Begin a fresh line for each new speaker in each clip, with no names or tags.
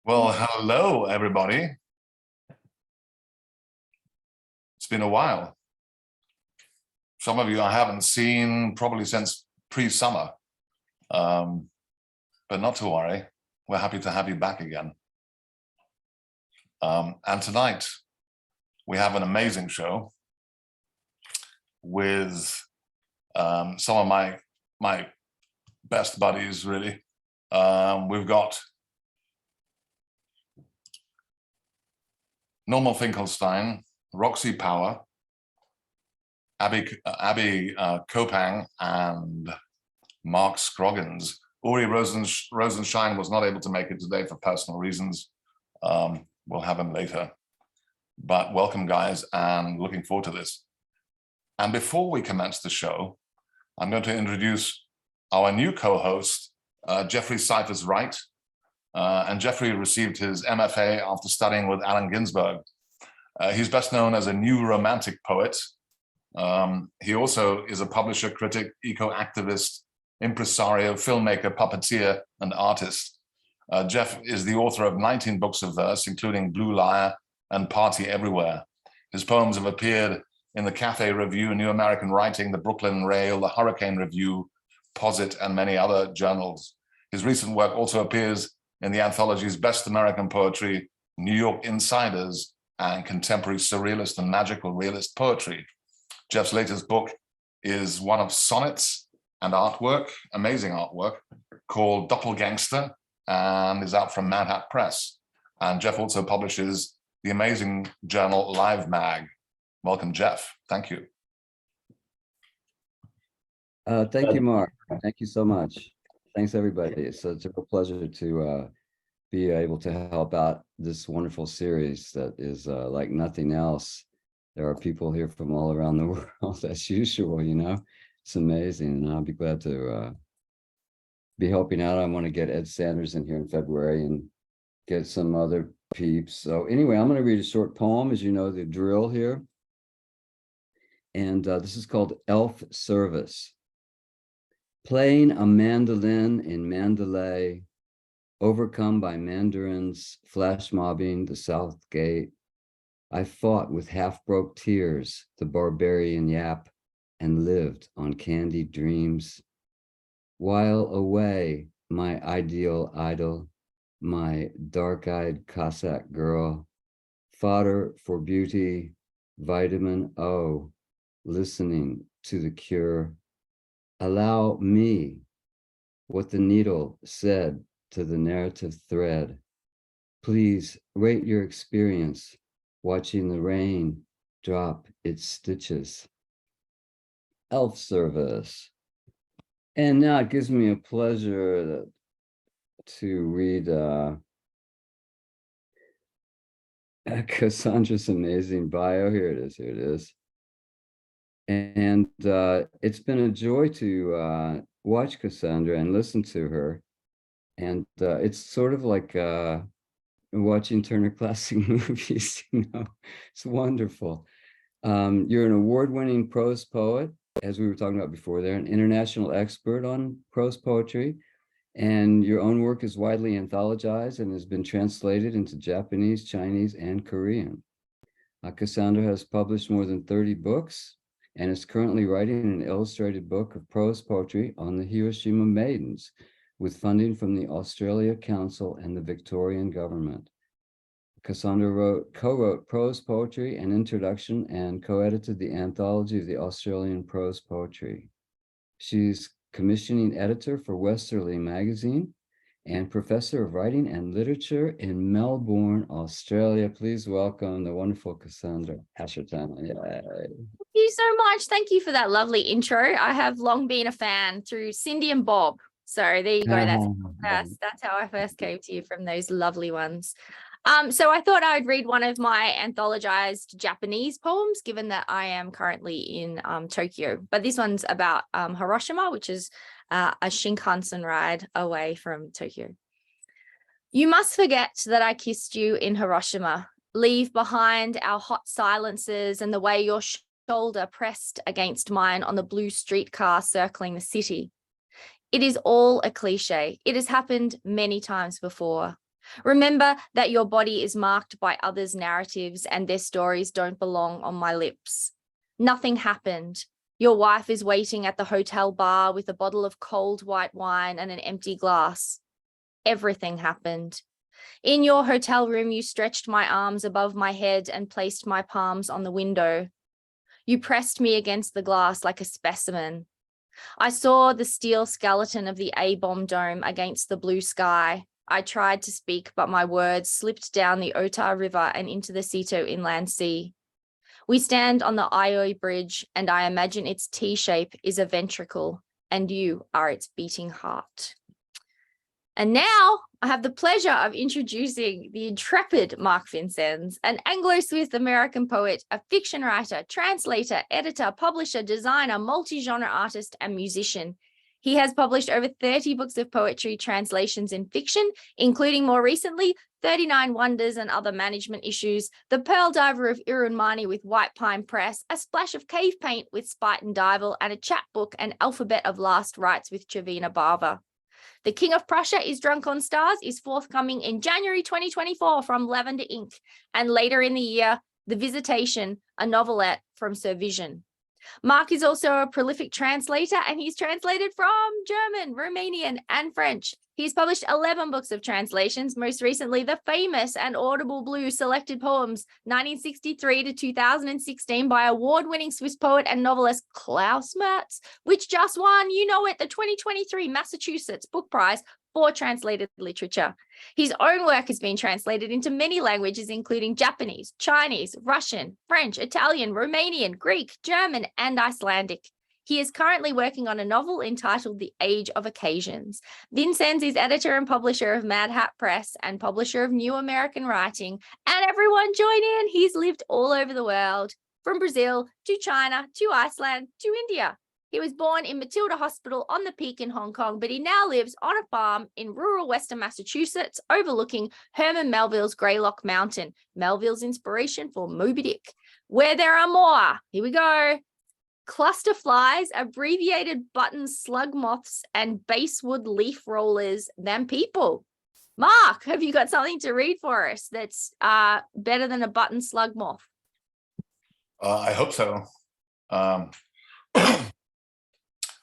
Well, hello, everybody. It's been a while. Some of you I haven't seen probably since pre-summer, but not to worry. We're happy to have you back again. And tonight, we have an amazing show with some of my best buddies, really. We've got Norman Finkelstein, Roxi Power, Aby Kaupang, and Mark Scroggins. Uri Rosenshine was not able to make it today for personal reasons. We'll have him later. But welcome, guys, and looking forward to this. And before we commence the show, I'm going to introduce our new co-host, Jeffrey Cyphers Wright. And Jeffrey received his MFA after studying with Allen Ginsberg. He's best known as a new romantic poet. He also is a publisher, critic, eco-activist, impresario, filmmaker, puppeteer, and artist. Jeff is the author of 19 books of verse, including Blue Lyre and Party Everywhere. His poems have appeared in the Cafe Review, New American Writing, the Brooklyn Rail, the Hurricane Review, Posit, and many other journals. His recent work also appears in the anthologies Best American Poetry, New York Insiders, and Contemporary Surrealist and Magical Realist Poetry. Jeff's latest book is one of sonnets and artwork, amazing artwork, called Doppelgangster, and is out from Mad Hat Press. And Jeff also publishes the amazing journal Live Mag. Welcome, Jeff. Thank you.
Thank you, Mark. Thank you so much. Thanks, everybody. It's a real pleasure to be able to help out this wonderful series that is like nothing else. There are people here from all around the world, as usual, you know. It's amazing, and I'll be glad to be helping out. I want to get Ed Sanders in here in February and get some other peeps. So anyway, I'm going to read a short poem, as you know, the drill here. And this is called Elf Service. Playing a mandolin in Mandalay, overcome by mandarins, flash mobbing the South Gate, I fought with half-broke tears the barbarian yap and lived on candied dreams. While away, my ideal idol, my dark-eyed Cossack girl, fodder for beauty, vitamin O, listening to the cure. Allow me what the needle said to the narrative thread. Please rate your experience watching the rain drop its stitches. Elf Service. And now it gives me a pleasure to read Cassandra's amazing bio. Here it is. And it's been a joy to watch Cassandra and listen to her. And it's sort of like watching Turner Classic Movies, you know. It's wonderful. You're an award-winning prose poet, as we were talking about before there, an international expert on prose poetry, and your own work is widely anthologized and has been translated into Japanese, Chinese, and Korean. Cassandra has published more than 30 books and is currently writing an illustrated book of prose poetry on the Hiroshima Maidens, with funding from the Australia Council and the Victorian government. Cassandra co-wrote prose poetry and introduction and co-edited the anthology of the Australian prose poetry. She's commissioning editor for Westerly magazine and professor of writing and literature in Melbourne, Australia. Please welcome the wonderful Cassandra Asherton. Yay.
Thank you so much. Thank you for that lovely intro. I have long been a fan through Cindy and Bob. So there you go. That's how I first came to you, from those lovely ones. So I thought I would read one of my anthologized Japanese poems, given that I am currently in Tokyo. But this one's about Hiroshima, which is a Shinkansen ride away from Tokyo. You must forget that I kissed you in Hiroshima. Leave behind our hot silences and the way your shoulder pressed against mine on the blue streetcar circling the city. It is all a cliche. It has happened many times before. Remember that your body is marked by others' narratives and their stories don't belong on my lips. Nothing happened. Your wife is waiting at the hotel bar with a bottle of cold white wine and an empty glass. Everything happened. In your hotel room, you stretched my arms above my head and placed my palms on the window. You pressed me against the glass like a specimen. I saw the steel skeleton of the A-bomb dome against the blue sky. I tried to speak, but my words slipped down the Ota River and into the Seto Inland Sea. We stand on the Ioi Bridge, and I imagine its T-shape is a ventricle, and you are its beating heart. And now I have the pleasure of introducing the intrepid Mark Vincennes, an Anglo-Swiss American poet, a fiction writer, translator, editor, publisher, designer, multi-genre artist, and musician. He has published over 30 books of poetry translations in fiction, including more recently 39 Wonders and Other Management Issues, The Pearl Diver of Irunmani with White Pine Press, A Splash of Cave Paint with Spite and Dival, and a chapbook, An Alphabet of Last Rites with Chavina Bava. The King of Prussia is Drunk on Stars is forthcoming in January 2024 from Lavender Ink, and later in the year, The Visitation, a novelette from Sir Vision. Mark is also a prolific translator, and he's translated from German, Romanian, and French. He's published 11 books of translations, most recently the famous and Audible Blue Selected Poems, 1963 to 2016, by award-winning Swiss poet and novelist Klaus Mertz, which just won, you know it, the 2023 Massachusetts Book Prize for translated literature. His own work has been translated into many languages, including Japanese, Chinese, Russian, French, Italian, Romanian, Greek, German, and Icelandic. He is currently working on a novel entitled The Age of Occasions. Vincennes is editor and publisher of Mad Hat Press and publisher of New American Writing. And everyone join in. He's lived all over the world, from Brazil to China to Iceland to India. He was born in Matilda Hospital on the Peak in Hong Kong, but he now lives on a farm in rural Western Massachusetts overlooking Herman Melville's Greylock Mountain, Melville's inspiration for Moby Dick, where there are more. Here we go. Cluster flies, abbreviated button slug moths, and basswood leaf rollers than people. Mark, have you got something to read for us that's better than a button slug moth?
I hope so.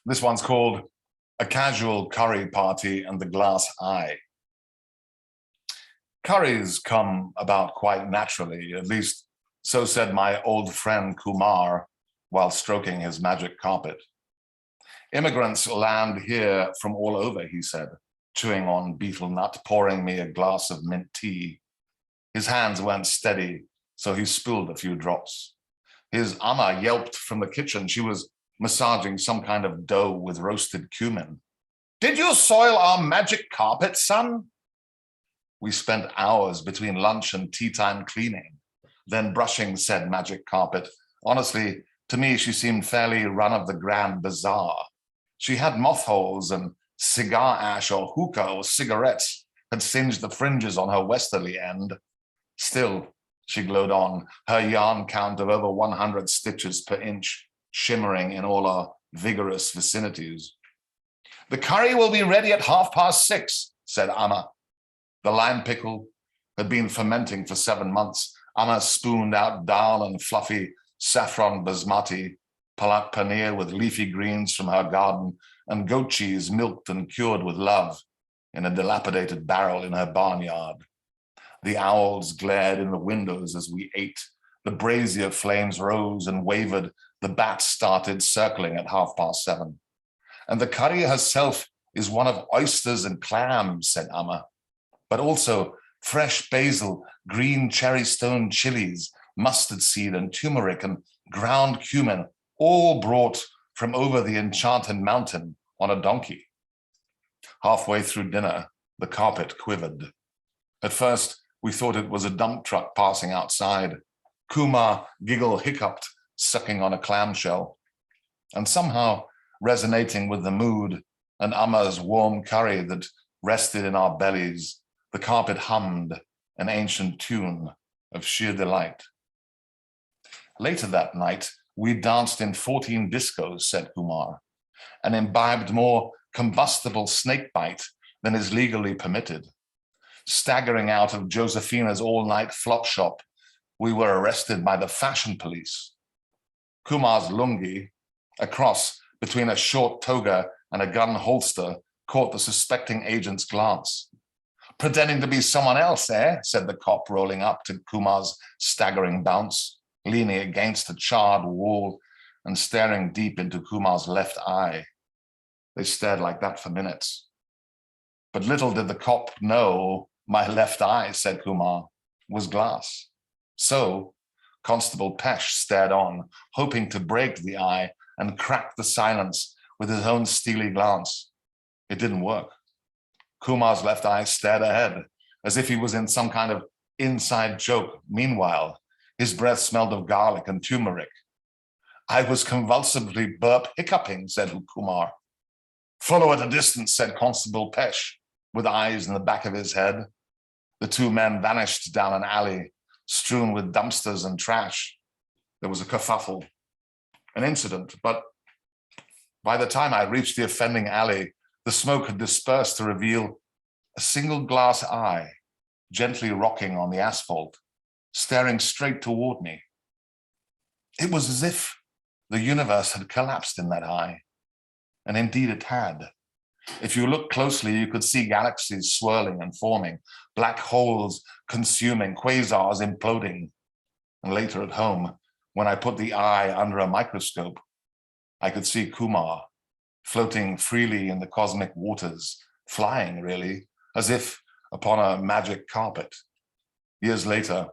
This one's called A Casual Curry Party and the Glass Eye. Curries come about quite naturally, at least so said my old friend Kumar while stroking his magic carpet. Immigrants land here from all over, he said, chewing on betel nut, pouring me a glass of mint tea. His hands weren't steady, so he spilled a few drops. His amma yelped from the kitchen. She was massaging some kind of dough with roasted cumin. Did you soil our magic carpet, son? We spent hours between lunch and tea time cleaning, then brushing said magic carpet. Honestly, to me, she seemed fairly run of the grand bazaar. She had moth holes, and cigar ash or hookah or cigarettes had singed the fringes on her westerly end. Still, she glowed on, her yarn count of over 100 stitches per inch shimmering in all our vigorous vicinities. The curry will be ready at 6:30, said Amma. The lime pickle had been fermenting for 7 months. Amma spooned out dal and fluffy saffron basmati, palak paneer with leafy greens from her garden, and goat cheese milked and cured with love in a dilapidated barrel in her barnyard. The owls glared in the windows as we ate. The brazier flames rose and wavered. The bats started circling at 7:30. And the curry herself is one of oysters and clams, said Amma, but also fresh basil, green cherry stone chilies, mustard seed and turmeric and ground cumin, all brought from over the enchanted mountain on a donkey. Halfway through dinner, the carpet quivered. At first, we thought it was a dump truck passing outside. Kumar hiccuped, sucking on a clamshell. And somehow, resonating with the mood and Amma's warm curry that rested in our bellies, the carpet hummed an ancient tune of sheer delight. Later that night, we danced in 14 discos, said Kumar, and imbibed more combustible snakebite than is legally permitted. Staggering out of Josephina's all-night flop shop, we were arrested by the fashion police. Kumar's lungi, a cross between a short toga and a gun holster, caught the suspecting agent's glance. "Pretending to be someone else, eh?" said the cop, rolling up to Kumar's staggering bounce, leaning against a charred wall and staring deep into Kumar's left eye. They stared like that for minutes. But little did the cop know my left eye, said Kumar, was glass. So Constable Pesh stared on, hoping to break the eye and crack the silence with his own steely glance. It didn't work. Kumar's left eye stared ahead, as if he was in some kind of inside joke. Meanwhile, his breath smelled of garlic and turmeric. "I was convulsively hiccuping," said Kumar. "Follow at a distance," said Constable Pesh, with eyes in the back of his head. The two men vanished down an alley, strewn with dumpsters and trash. There was a kerfuffle, an incident, but by the time I reached the offending alley, the smoke had dispersed to reveal a single glass eye, gently rocking on the asphalt, staring straight toward me. It was as if the universe had collapsed in that eye, and indeed it had. If you look closely, you could see galaxies swirling and forming, black holes consuming, quasars imploding. And later at home, when I put the eye under a microscope, I could see Kumar floating freely in the cosmic waters, flying really, as if upon a magic carpet. Years later,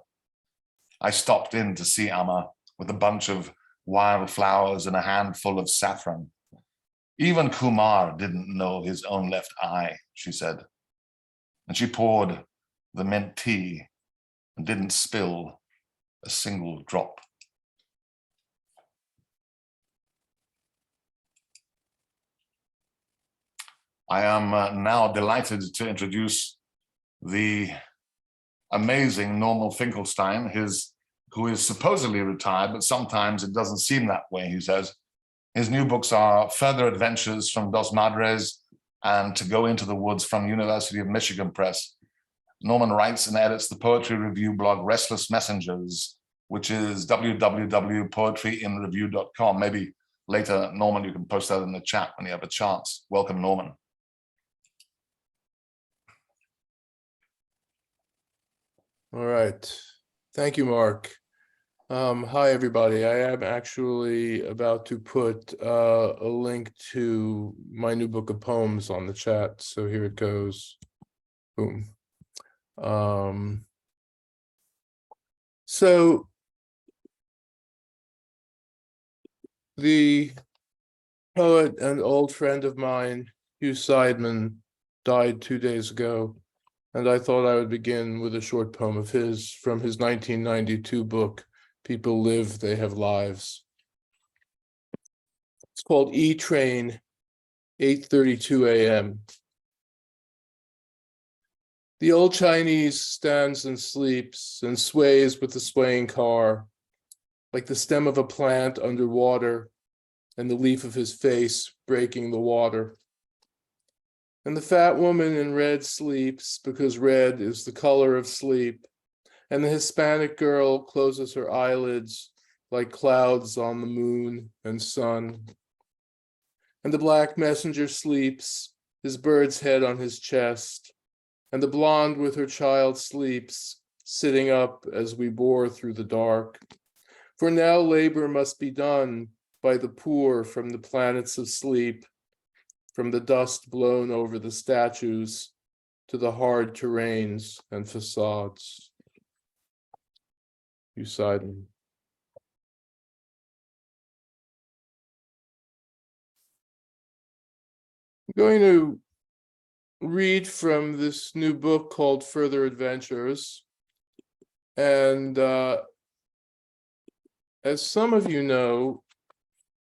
I stopped in to see Amma with a bunch of wildflowers and a handful of saffron. Even Kumar didn't know his own left eye, she said. And she poured the mint tea and didn't spill a single drop. I am now delighted to introduce the amazing Norman Finkelstein, who is supposedly retired, but sometimes it doesn't seem that way, he says. His new books are Further Adventures from Dos Madres and To Go Into the Woods from University of Michigan Press. Norman writes and edits the poetry review blog Restless Messengers, which is www.poetryinreview.com. Maybe later, Norman, you can post that in the chat when you have a chance. Welcome, Norman.
All right. Thank you, Mark. Hi, everybody. I am actually about to put a link to my new book of poems on the chat. So here it goes. Boom. So the poet and old friend of mine, Hugh Seidman, died 2 days ago. And I thought I would begin with a short poem of his from his 1992 book, People Live, They Have Lives. It's called E-Train, 8:32 a.m. The old Chinese stands and sleeps and sways with the swaying car, like the stem of a plant underwater and the leaf of his face breaking the water. And the fat woman in red sleeps because red is the color of sleep. And the Hispanic girl closes her eyelids like clouds on the moon and sun. And the black messenger sleeps, his bird's head on his chest. And the blonde with her child sleeps, sitting up as we bore through the dark. For now labor must be done by the poor from the planets of sleep, from the dust blown over the statues to the hard terrains and facades. Hugh Seidman. I'm going to read from this new book called Further Adventures. And as some of you know,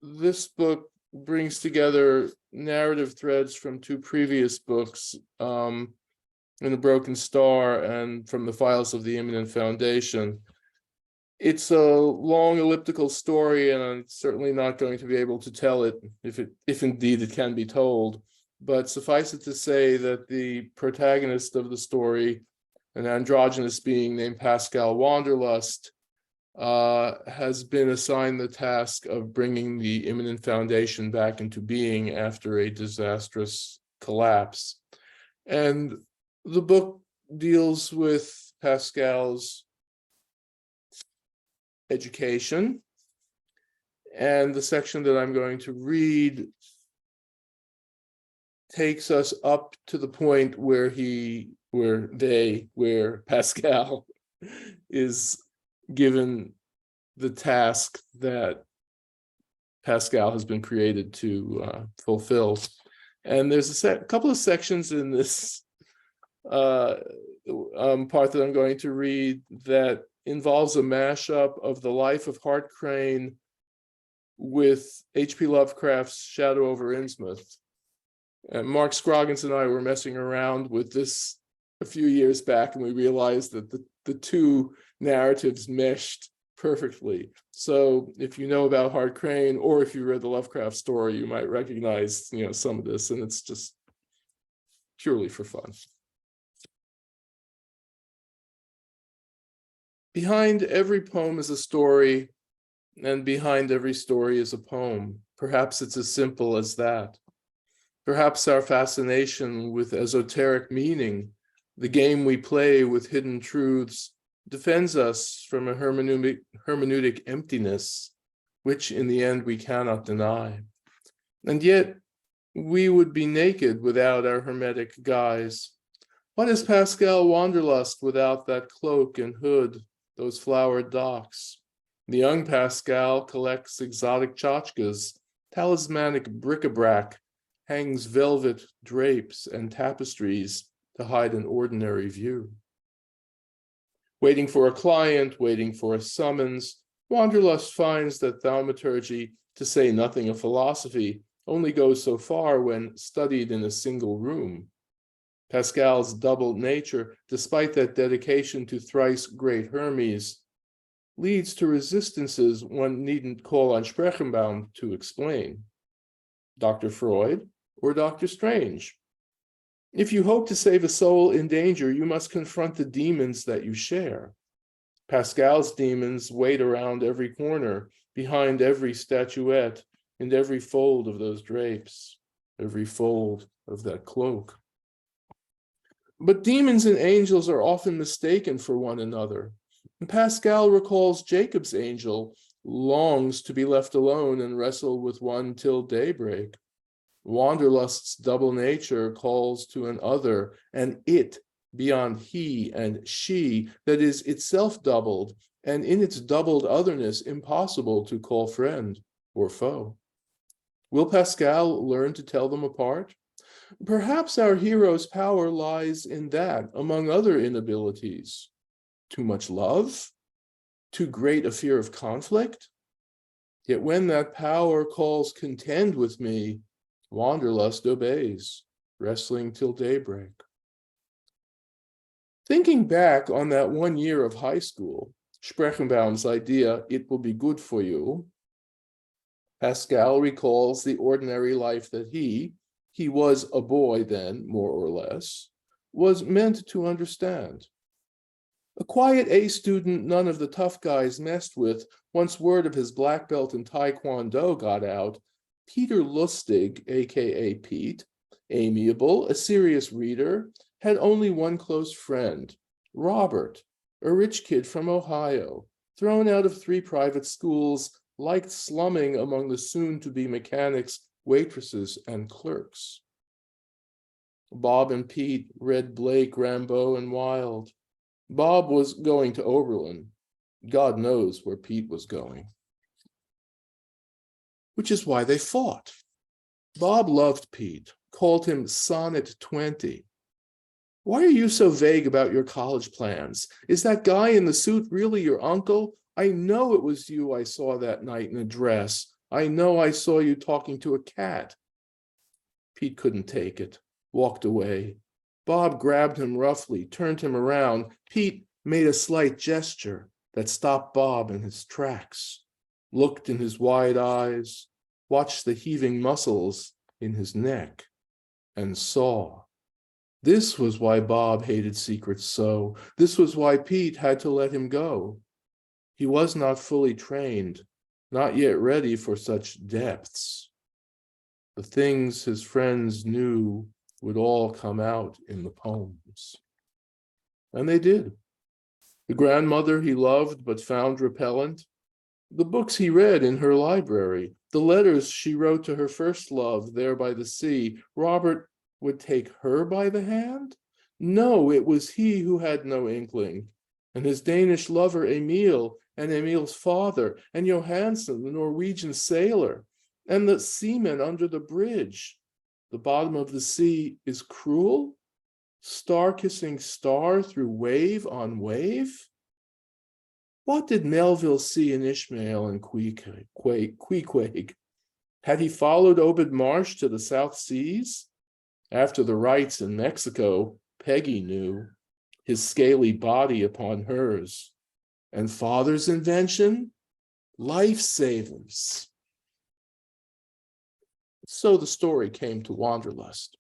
this book brings together narrative threads from two previous books, In the Broken Star and From the Files of the Immanent Foundation. It's a long elliptical story, and I'm certainly not going to be able to tell it, if indeed it can be told, but suffice it to say that the protagonist of the story, an androgynous being named Pascal Wanderlust, has been assigned the task of bringing the immanent foundation back into being after a disastrous collapse. And the book deals with Pascal's education. And the section that I'm going to read takes us up to the point where Pascal is given the task that Pascal has been created to fulfill. And there's a couple of sections in this part that I'm going to read that involves a mashup of the life of Hart Crane with H.P. Lovecraft's Shadow over Innsmouth. And Mark Scroggins and I were messing around with this a few years back, and we realized that the two narratives meshed perfectly. So if you know about Hart Crane, or if you read the Lovecraft story, you might recognize, some of this, and it's just purely for fun. Behind every poem is a story, and behind every story is a poem. Perhaps it's as simple as that. Perhaps our fascination with esoteric meaning, the game we play with hidden truths, defends us from a hermeneutic emptiness, which in the end we cannot deny. And yet, we would be naked without our hermetic guise. What is Pascal Wanderlust without that cloak and hood, those flowered docks? The young Pascal collects exotic tchotchkes, talismanic bric-a-brac, hangs velvet drapes and tapestries to hide an ordinary view. Waiting for a client, waiting for a summons, Wanderlust finds that thaumaturgy, to say nothing of philosophy, only goes so far when studied in a single room. Pascal's double nature, despite that dedication to thrice great Hermes, leads to resistances one needn't call on Sprechenbaum to explain. Dr. Freud or Dr. Strange? If you hope to save a soul in danger, you must confront the demons that you share. Pascal's demons wait around every corner, behind every statuette, and every fold of those drapes, every fold of that cloak. But demons and angels are often mistaken for one another. And Pascal recalls Jacob's angel, longs to be left alone and wrestle with one till daybreak. Wanderlust's double nature calls to an other, an it beyond he and she, that is itself doubled, and in its doubled otherness impossible to call friend or foe. Will Pascal learn to tell them apart? Perhaps our hero's power lies in that, among other inabilities. Too much love? Too great a fear of conflict? Yet when that power calls contend with me, Wanderlust obeys, wrestling till daybreak. Thinking back on that 1 year of high school, Sprechenbaum's idea, it will be good for you, Pascal recalls the ordinary life that he was a boy then, more or less, was meant to understand. A quiet A student none of the tough guys messed with, once word of his black belt in Taekwondo got out, Peter Lustig, aka Pete, amiable, a serious reader, had only one close friend, Robert, a rich kid from Ohio, thrown out of 3 private schools, liked slumming among the soon-to-be mechanics, waitresses, and clerks. Bob and Pete read Blake, Rimbaud, and Wilde. Bob was going to Oberlin. God knows where Pete was going. Which is why they fought. Bob loved Pete, called him Sonnet 20. Why are you so vague about your college plans? Is that guy in the suit really your uncle? I know it was you I saw that night in a dress. I know I saw you talking to a cat. Pete couldn't take it, walked away. Bob grabbed him roughly, turned him around. Pete made a slight gesture that stopped Bob in his tracks, looked in his wide eyes, watched the heaving muscles in his neck, and saw. This was why Bob hated secrets so. This was why Pete had to let him go. He was not fully trained, not yet ready for such depths. The things his friends knew would all come out in the poems. And they did. The grandmother he loved but found repellent, the books he read in her library, the letters she wrote to her first love there by the sea. Robert would take her by the hand? No, it was he who had no inkling. And his Danish lover Emil, and Emil's father, and Johansen, the Norwegian sailor, and the seamen under the bridge. The bottom of the sea is cruel? Star-kissing star through wave on wave? What did Melville see in Ishmael and Queequeg? Had he followed Obed Marsh to the South Seas? After the rites in Mexico, Peggy knew, his scaly body upon hers. And father's invention? Lifesavers. So the story came to Wanderlust.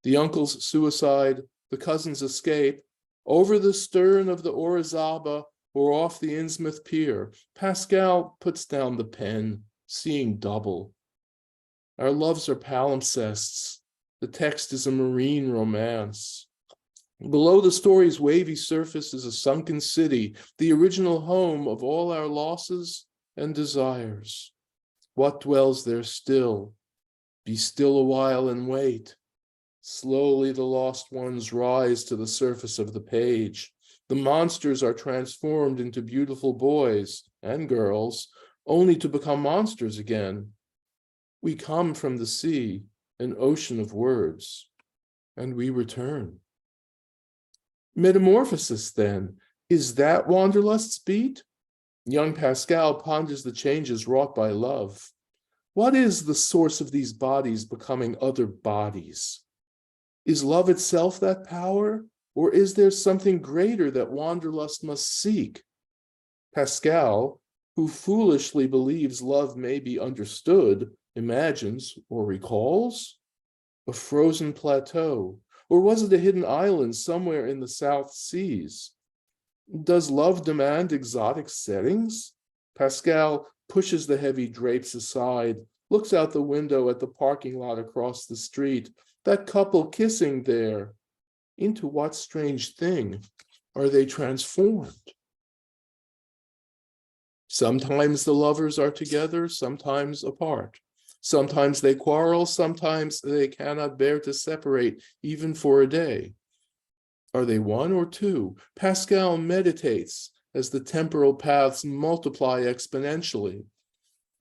The uncle's suicide, the cousin's escape, over the stern of the Orizaba or off the Innsmouth pier, Pascal puts down the pen, seeing double. Our loves are palimpsests. The text is a marine romance. Below the story's wavy surface is a sunken city, the original home of all our losses and desires. What dwells there still? Be still a while and wait. Slowly the lost ones rise to the surface of the page. The monsters are transformed into beautiful boys and girls, only to become monsters again. We come from the sea, an ocean of words, and we return. Metamorphosis, then, is that Wanderlust's beat? Young Pascal ponders the changes wrought by love. What is the source of these bodies becoming other bodies? Is love itself that power, or is there something greater that Wanderlust must seek? Pascal, who foolishly believes love may be understood, imagines or recalls a frozen plateau, or was it a hidden island somewhere in the South Seas? Does love demand exotic settings? Pascal pushes the heavy drapes aside, looks out the window at the parking lot across the street, that couple kissing there. Into what strange thing are they transformed? Sometimes the lovers are together, sometimes apart. Sometimes they quarrel, sometimes they cannot bear to separate, even for a day. Are they one or two? Pascal meditates as the temporal paths multiply exponentially.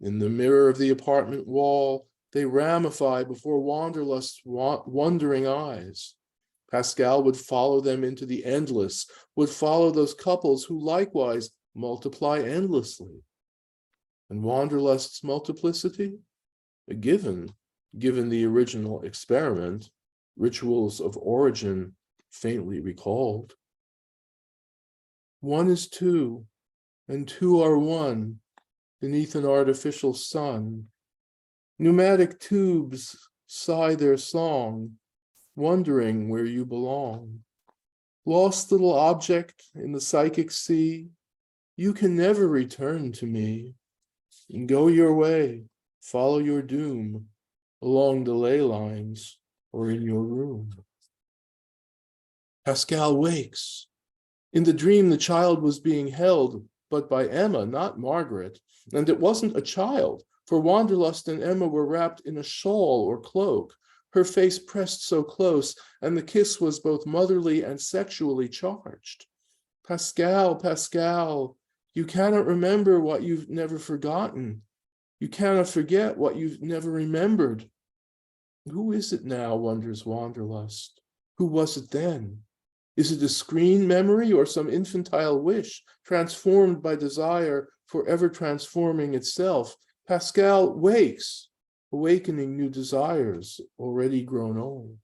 In the mirror of the apartment wall, they ramify before Wanderlust's wondering eyes. Pascal would follow them into the endless, would follow those couples who likewise multiply endlessly. And Wanderlust's multiplicity? A given the original experiment, rituals of origin faintly recalled. One is two, and two are one, beneath an artificial sun. Pneumatic tubes sigh their song, wondering where you belong. Lost little object in the psychic sea, you can never return to me. And go your way, follow your doom, along the ley lines or in your room. Pascal wakes. In the dream, the child was being held, but by Emma, not Margaret. And it wasn't a child, for Wanderlust and Emma were wrapped in a shawl or cloak, her face pressed so close, and the kiss was both motherly and sexually charged. Pascal, Pascal, you cannot remember what you've never forgotten. You cannot forget what you've never remembered. Who is it now, wonders Wanderlust? Who was it then? Is it a screen memory or some infantile wish, transformed by desire, forever transforming itself? Pascal wakes, awakening new desires, already grown old.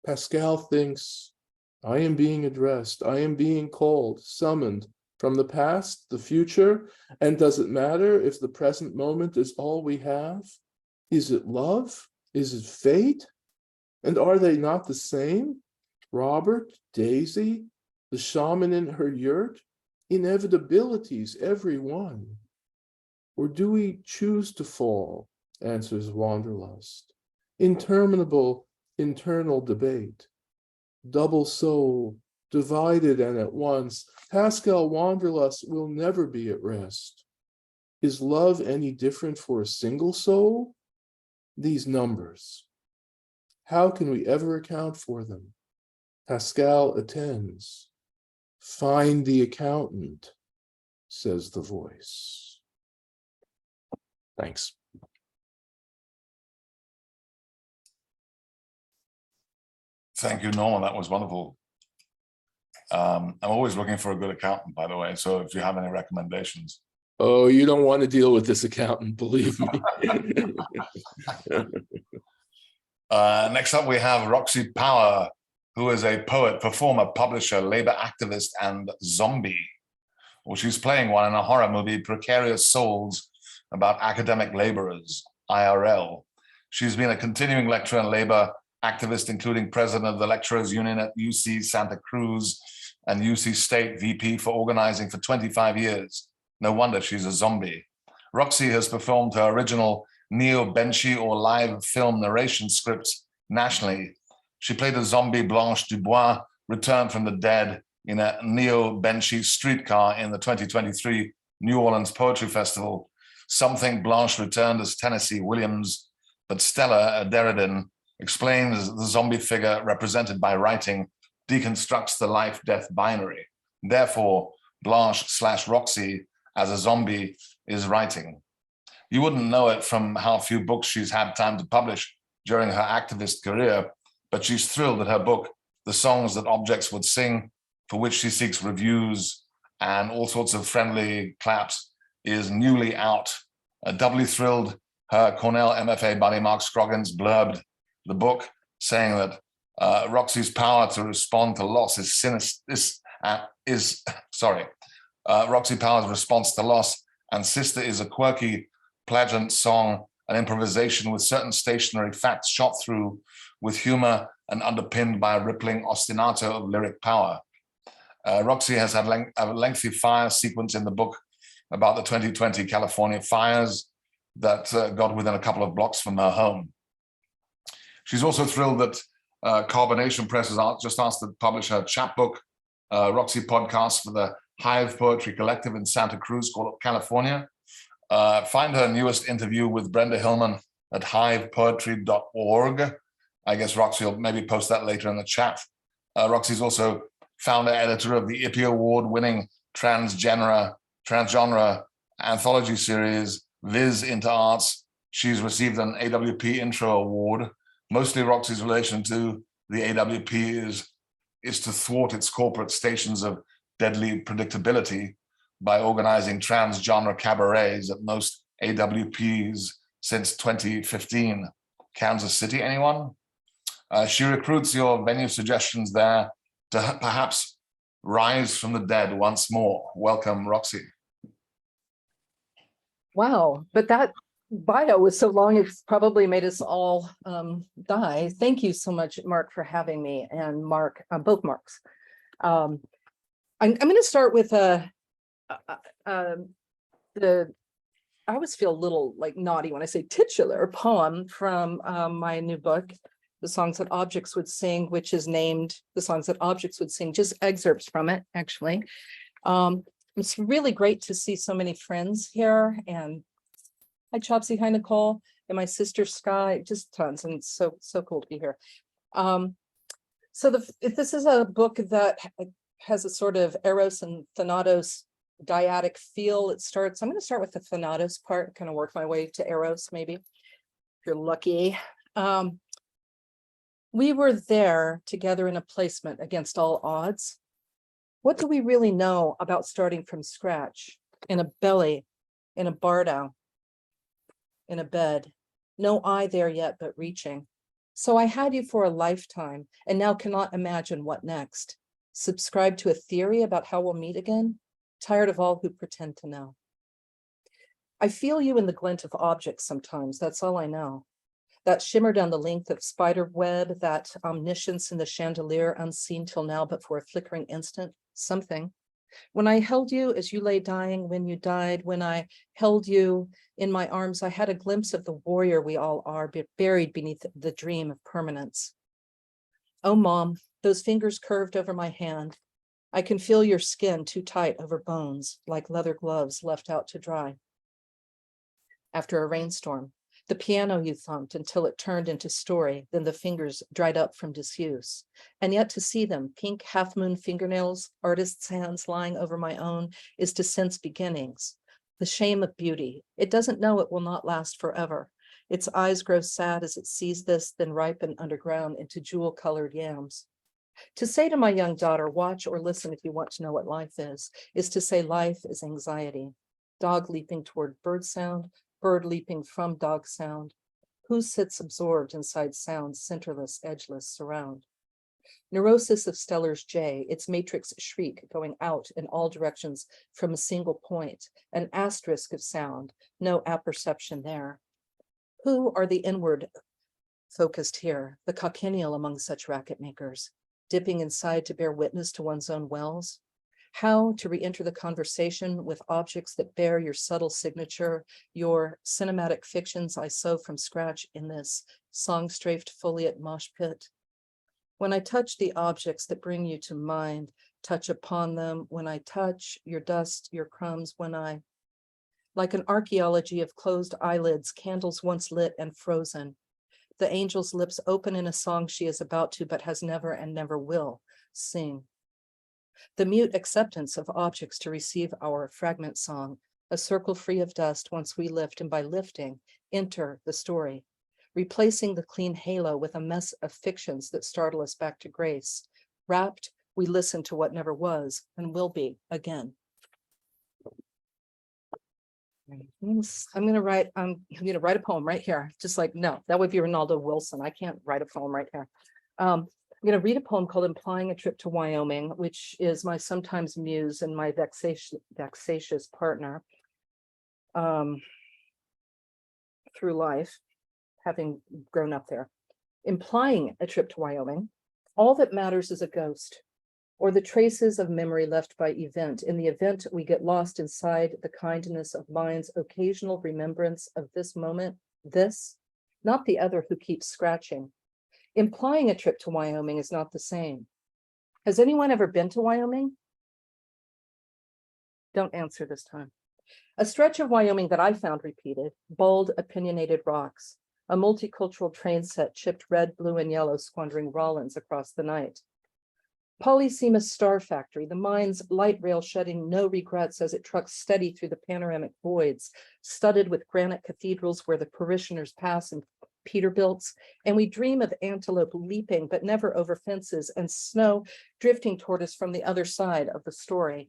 Pascal thinks, I am being addressed, I am being called, summoned from the past, the future, and does it matter if the present moment is all we have? Is it love Is it fate? And are they not the same? Robert, Daisy, the shaman in her yurt, inevitabilities, every one. Or do we choose to fall, answers Wanderlust. Interminable internal debate. Double soul, divided and at once, Pascal Wanderlust will never be at rest. Is love any different for a single soul? These numbers, how can we ever account for them? Pascal attends. Find the accountant, says the voice. Thanks.
Thank you, Norman. That was wonderful. I'm always looking for a good accountant, by the way. So if you have any recommendations.
Oh, you don't want to deal with this accountant, believe me.
Next up, we have Roxi Power, who is a poet, performer, publisher, labor activist, and zombie. Well, she's playing one in a horror movie, Precarious Souls, about academic laborers, IRL. She's been a continuing lecturer and labor activist, including president of the Lecturers Union at UC Santa Cruz and UC State VP for organizing for 25 years. No wonder she's a zombie. Roxi has performed her original neo-benchy or live film narration scripts nationally. She played a zombie Blanche Dubois, returned from the dead in a neo-benchy streetcar in the 2023 New Orleans Poetry Festival. Something Blanche returned as Tennessee Williams, but Stella Derridin explains the zombie figure represented by writing deconstructs the life-death binary. Therefore, Blanche/Roxi as a zombie is writing. You wouldn't know it from how few books she's had time to publish during her activist career, but she's thrilled that her book, The Songs That Objects Would Sing, for which she seeks reviews and all sorts of friendly claps, is newly out. Doubly thrilled, her Cornell MFA buddy Mark Scroggins blurbed the book, saying that Roxi's power to respond to loss Roxi Power's response to loss and Sister is a quirky, plangent song, an improvisation with certain stationary facts shot through with humor and underpinned by a rippling ostinato of lyric power. Roxi has had a lengthy fire sequence in the book about the 2020 California fires that got within a couple of blocks from her home. She's also thrilled that Carbonation Press has just asked to publish her chapbook, Roxi podcast for the Hive Poetry Collective in Santa Cruz, California. Find her newest interview with Brenda Hillman at hivepoetry.org. I guess Roxi will maybe post that later in the chat. Roxi's also founder editor of the IPPY award-winning transgenre anthology series, Viz Into Arts. She's received an AWP Intro Award. Mostly Roxi's relation to the AWP is to thwart its corporate stations of deadly predictability by organizing transgenre cabarets at most AWPs since 2015. Kansas City, anyone? She recruits your venue suggestions there to perhaps rise from the dead once more. Welcome, Roxi.
Wow, but that bio was so long, it's probably made us all die. Thank you so much, Mark, for having me, and Mark, both Marks. I'm going to start with I always feel a little like naughty when I say titular poem from my new book, The Songs That Objects Would Sing, which is named The Songs That Objects Would Sing, just excerpts from it, actually. It's really great to see so many friends here, and hi, Chopsy, hi, Nicole, and my sister Sky, just tons, and it's so cool to be here. If this is a book that has a sort of Eros and Thanatos dyadic feel. I'm going to start with the Thanatos part, kind of work my way to Eros, maybe, if you're lucky. We were there together in a placement against all odds. What do we really know about starting from scratch? In a belly, in a bardow, in a bed, no eye there yet, but reaching. So I had you for a lifetime and now cannot imagine what next. Subscribe to a theory about how we'll meet again, tired of all who pretend to know. I feel you in the glint of objects sometimes, that's all I know. that shimmer down the length of spider web, that omniscience in the chandelier, unseen till now, but for a flickering instant, something. When I held you as you lay dying, when you died, when I held you in my arms, I had a glimpse of the warrior we all are, buried beneath the dream of permanence. Oh, Mom, those fingers curved over my hand. I can feel your skin too tight over bones, like leather gloves left out to dry. After a rainstorm, the piano you thumped until it turned into story, then the fingers dried up from disuse. And yet to see them, pink half-moon fingernails, artist's hands lying over my own, is to sense beginnings. The shame of beauty. It doesn't know it will not last forever. Its eyes grow sad as it sees this, then ripen underground into jewel-colored yams. To say to my young daughter, watch or listen if you want to know what life is to say life is anxiety. Dog leaping toward bird sound, bird leaping from dog sound. Who sits absorbed inside sound's centerless, edgeless surround? Neurosis of Stellar's J, its matrix shriek going out in all directions from a single point, an asterisk of sound, no apperception there. Who are the inward focused here, the cochineal among such racket makers, dipping inside to bear witness to one's own wells? How to re-enter the conversation with objects that bear your subtle signature, your cinematic fictions I sew from scratch in this song-strafed foliate mosh pit. When I touch the objects that bring you to mind, touch upon them, when I touch your dust, your crumbs, when I, like an archaeology of closed eyelids, candles once lit and frozen, the angel's lips open in a song she is about to, but has never and never will sing. The mute acceptance of objects to receive our fragment song, a circle free of dust once we lift, and by lifting, enter the story, replacing the clean halo with a mess of fictions that startle us back to grace. Wrapped, we listen to what never was and will be again. I'm gonna write a poem right here. Just like, no, that would be Ronaldo Wilson. I can't write a poem right here. I'm going to read a poem called Implying a Trip to Wyoming, which is my sometimes muse and my vexatious partner through life, having grown up there. Implying a trip to Wyoming, all that matters is a ghost, or the traces of memory left by event. In the event, we get lost inside the kindness of mind's occasional remembrance of this moment, this, not the other who keeps scratching. Implying a trip to Wyoming is not the same. Has anyone ever been to Wyoming? Don't answer this time. A stretch of Wyoming that I found repeated, bold, opinionated rocks, a multicultural train set chipped red, blue, and yellow, squandering Rollins across the night. Polysemous star factory, the mind's light rail shedding no regrets as it trucks steady through the panoramic voids, studded with granite cathedrals where the parishioners pass in Peterbilts, and we dream of antelope leaping, but never over fences, and snow drifting toward us from the other side of the story.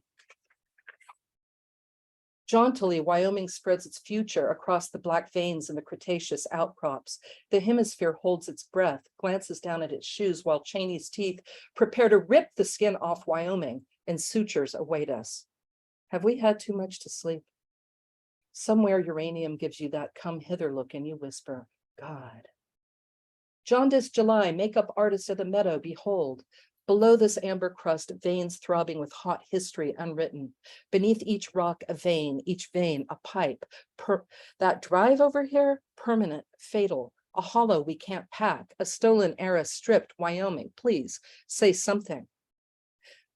Jauntily, Wyoming spreads its future across the black veins and the Cretaceous outcrops. The hemisphere holds its breath, glances down at its shoes while Cheney's teeth prepare to rip the skin off Wyoming, and sutures await us. Have we had too much to sleep? Somewhere uranium gives you that come hither look and you whisper, God. Jaundiced July, makeup artist of the meadow, behold. Below this amber crust, veins throbbing with hot history unwritten. Beneath each rock, a vein, each vein, a pipe. That drive over here, permanent, fatal, a hollow we can't pack, a stolen era stripped, Wyoming, please, say something.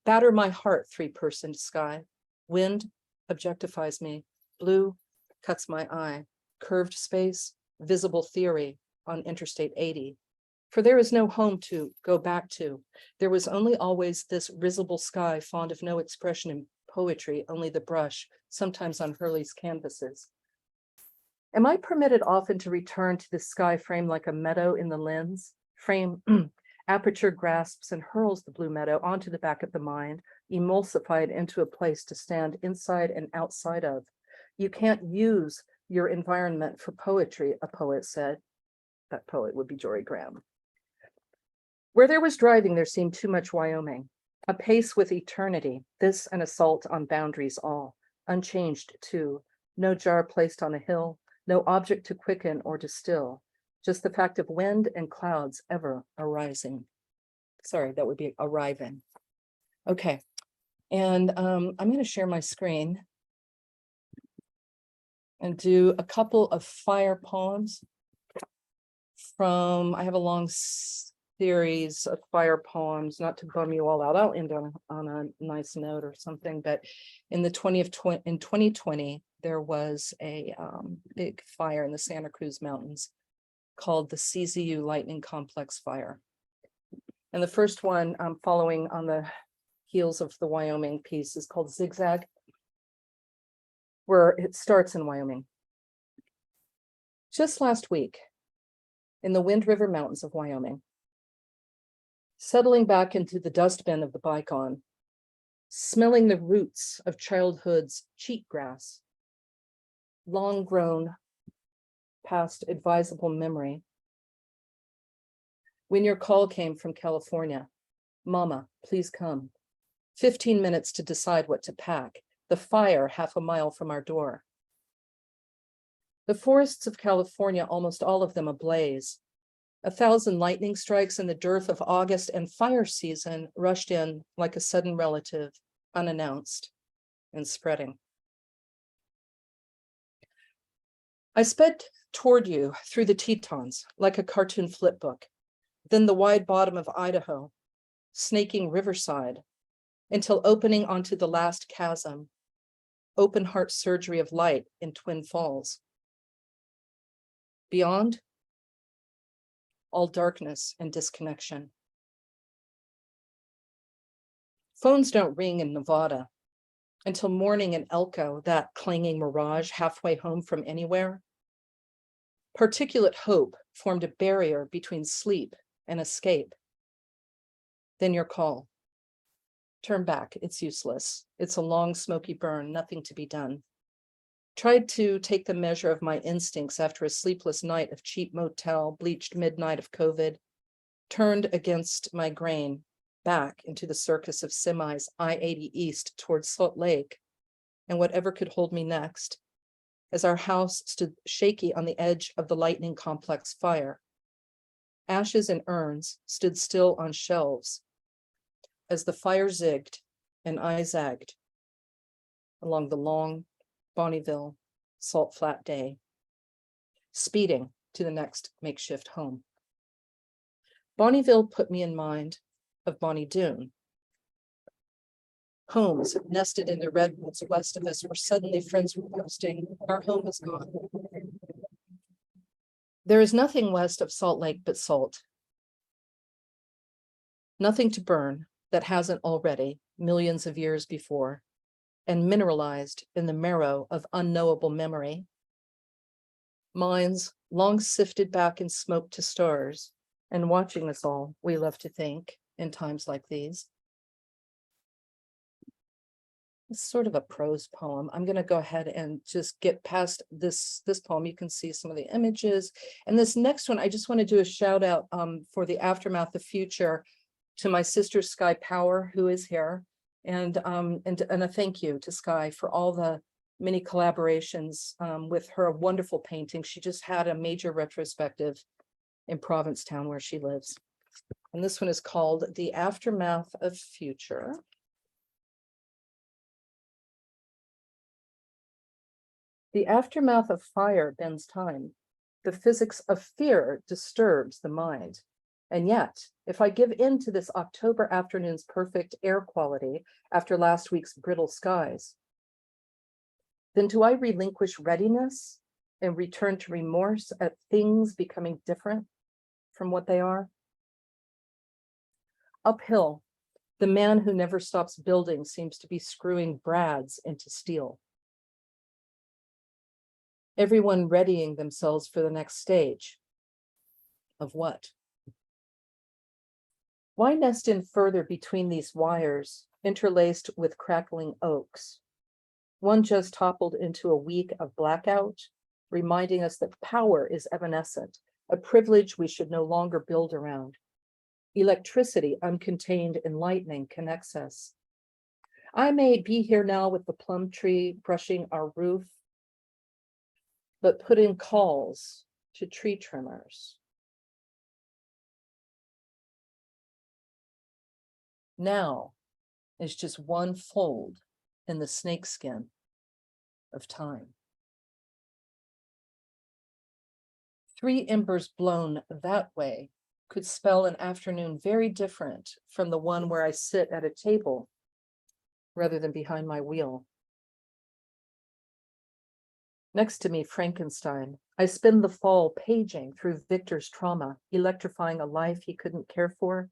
Batter my heart, three-personed sky. Wind objectifies me. Blue cuts my eye. Curved space, visible theory on Interstate 80. For there is no home to go back to. There was only always this risible sky, fond of no expression in poetry, only the brush, sometimes on Hurley's canvases. Am I permitted often to return to this sky frame like a meadow in the lens? Frame aperture grasps and hurls the blue meadow onto the back of the mind, emulsified into a place to stand inside and outside of. You can't use your environment for poetry, a poet said. That poet would be Jory Graham. Where there was driving, there seemed too much Wyoming. A pace with eternity, this an assault on boundaries all. Unchanged too, no jar placed on a hill, no object to quicken or distill. Just the fact of wind and clouds ever arising. Sorry, that would be arriving. Okay, and I'm going to share my screen and do a couple of fire poems from, I have a long series of fire poems, not to bum you all out. I'll end on a nice note or something, but in the 2020, there was a big fire in the Santa Cruz Mountains called the CZU Lightning Complex Fire. And the first one, following on the heels of the Wyoming piece, is called Zigzag, where it starts in Wyoming. Just last week, in the Wind River Mountains of Wyoming, settling back into the dustbin of the bygone, smelling the roots of childhood's cheatgrass, long grown past advisable memory. When your call came from California, Mama, please come. 15 minutes to decide what to pack, the fire half a mile from our door. The forests of California, almost all of them ablaze. 1,000 lightning strikes in the dearth of August, and fire season rushed in like a sudden relative, unannounced and spreading. I sped toward you through the Tetons like a cartoon flip book, then the wide bottom of Idaho, snaking riverside, until opening onto the last chasm, open heart surgery of light in Twin Falls. Beyond, all darkness and disconnection. Phones don't ring in Nevada until morning in Elko, that clanging mirage halfway home from anywhere. Particulate hope formed a barrier between sleep and escape. Then your call. Turn back, it's useless. It's a long smoky burn, nothing to be done. Tried to take the measure of my instincts after a sleepless night of cheap motel, bleached midnight of COVID, turned against my grain, back into the circus of semis, I-80 east towards Salt Lake, and whatever could hold me next, as our house stood shaky on the edge of the lightning complex fire. Ashes and urns stood still on shelves as the fire zigged and I zagged along the long Bonneville Salt Flat day, speeding to the next makeshift home. Bonneville put me in mind of Bonnie Doon. Homes nested in the redwoods west of us where suddenly friends were posting, our home is gone. There is nothing west of Salt Lake but salt. Nothing to burn that hasn't already, millions of years before, and mineralized in the marrow of unknowable memory. Minds long sifted back in smoke to stars, and watching us all, we love to think, in times like these. It's sort of a prose poem. I'm going to go ahead and just get past this poem. You can see some of the images. And this next one, I just want to do a shout out for the aftermath, the future, to my sister Sky Power, who is here, and a thank you to Sky for all the many collaborations with her wonderful painting. She just had a major retrospective in Provincetown where she lives. And this one is called The Aftermath of Future. The aftermath of fire bends time. The physics of fear disturbs the mind. And yet, if I give in to this October afternoon's perfect air quality after last week's brittle skies, then do I relinquish readiness and return to remorse at things becoming different from what they are? Uphill, the man who never stops building seems to be screwing brads into steel. Everyone readying themselves for the next stage. Of what? Why nest in further between these wires, interlaced with crackling oaks? One just toppled into a week of blackout, reminding us that power is evanescent, a privilege we should no longer build around. Electricity, uncontained in lightning, connects us. I may be here now with the plum tree brushing our roof, but put in calls to tree trimmers. Now is just one fold in the snakeskin of time. 3 embers blown that way could spell an afternoon very different from the one where I sit at a table rather than behind my wheel. Next to me, Finkelstein. I spend the fall paging through Victor's trauma, electrifying a life he couldn't care for.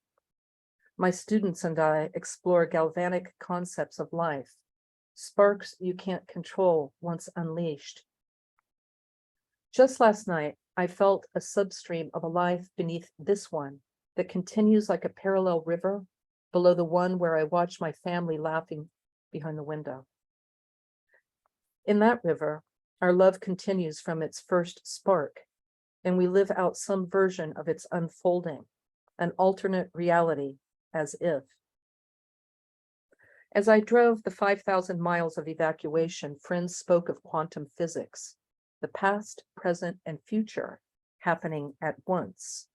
My students and I explore galvanic concepts of life, sparks you can't control once unleashed. Just last night, I felt a substream of a life beneath this one that continues like a parallel river below the one where I watch my family laughing behind the window. In that river, our love continues from its first spark, and we live out some version of its unfolding, an alternate reality, as if. As I drove the 5,000 miles of evacuation, friends spoke of quantum physics, the past, present, and future happening at once.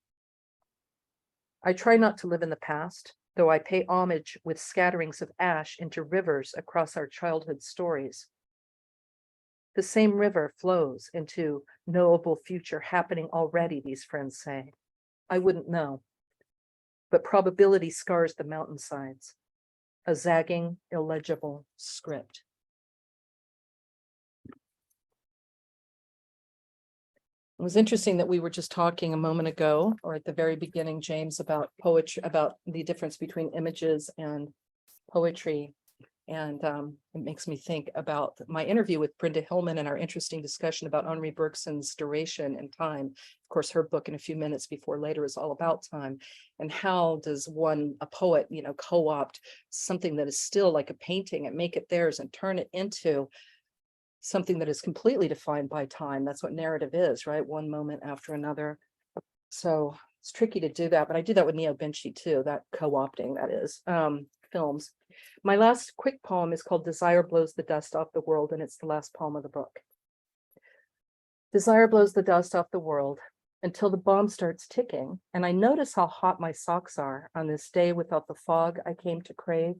I try not to live in the past, though I pay homage with scatterings of ash into rivers across our childhood stories. The same river flows into knowable future happening already, these friends say. I wouldn't know, but probability scars the mountainsides, a zagging, illegible script. It was interesting that we were just talking a moment ago, or at the very beginning, James, about poetry, about the difference between images and poetry. And it makes me think about my interview with Brenda Hillman and our interesting discussion about Henri Bergson's duration and time. Of course, her book In a Few Minutes Before Later is all about time. And how does one, a poet, co-opt something that is still like a painting and make it theirs and turn it into something that is completely defined by time. That's what narrative is, right? One moment after another. So it's tricky to do that, but I do that with Neo Benchi too, that co-opting, that is, films. My last quick poem is called Desire Blows the Dust Off the World, and it's the last poem of the book. Desire blows the dust off the world until the bomb starts ticking, and I notice how hot my socks are on this day without the fog I came to crave,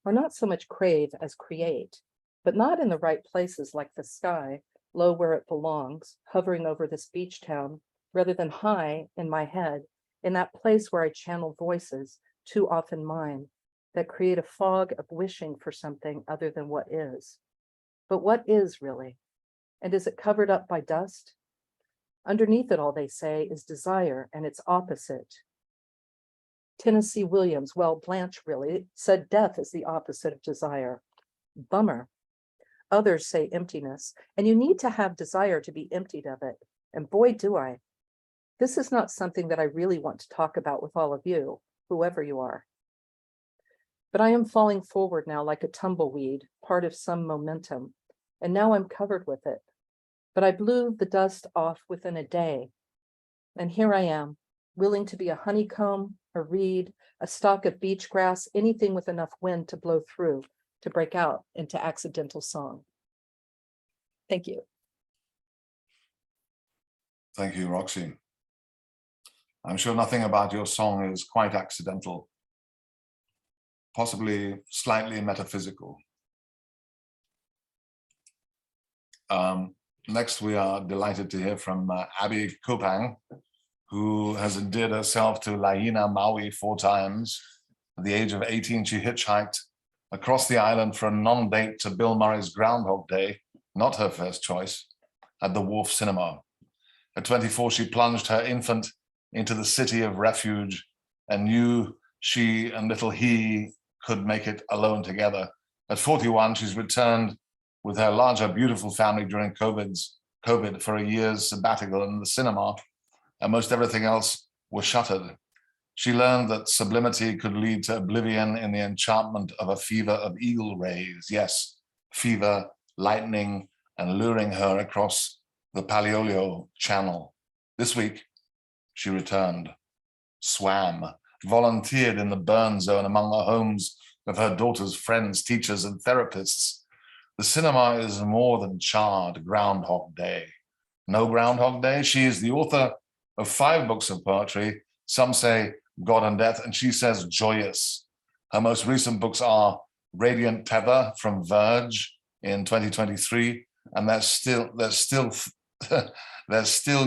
or not so much crave as create, but not in the right places like the sky, low where it belongs, hovering over this beach town, rather than high in my head, in that place where I channel voices, too often mine, that create a fog of wishing for something other than what is. But what is really? And is it covered up by dust? Underneath it all, they say, is desire and its opposite. Tennessee Williams, well, Blanche really, said death is the opposite of desire. Bummer. Others say emptiness, and you need to have desire to be emptied of it. And boy, do I. This is not something that I really want to talk about with all of you, whoever you are. But I am falling forward now like a tumbleweed, part of some momentum, and now I'm covered with it. But I blew the dust off within a day. And here I am, willing to be a honeycomb, a reed, a stalk of beach grass, anything with enough wind to blow through, to break out into accidental song. Thank you.
Thank you, Roxy. I'm sure nothing about your song is quite accidental, possibly slightly metaphysical. Next, we are delighted to hear from Aby Kaupang, who has endeared herself to Lahaina, Maui 4 times. At the age of 18, she hitchhiked across the island for a non-date to Bill Murray's Groundhog Day, not her first choice, at the Wharf Cinema. At 24, she plunged her infant into the city of refuge and knew she and little he could make it alone together. At 41, she's returned with her larger, beautiful family during COVID for a year's sabbatical in the cinema, and most everything else was shuttered. She learned that sublimity could lead to oblivion in the enchantment of a fever of eagle rays. Yes, fever, lightning, and luring her across the Paleolio Channel. This week, she returned, swam, volunteered in the burn zone among the homes of her daughter's friends, teachers, and therapists. The cinema is more than charred Groundhog Day. No Groundhog Day. She is the author of 5 books of poetry. Some say God and Death, and she says joyous. Her most recent books are Radiant Tether from Verge in 2023, and there's still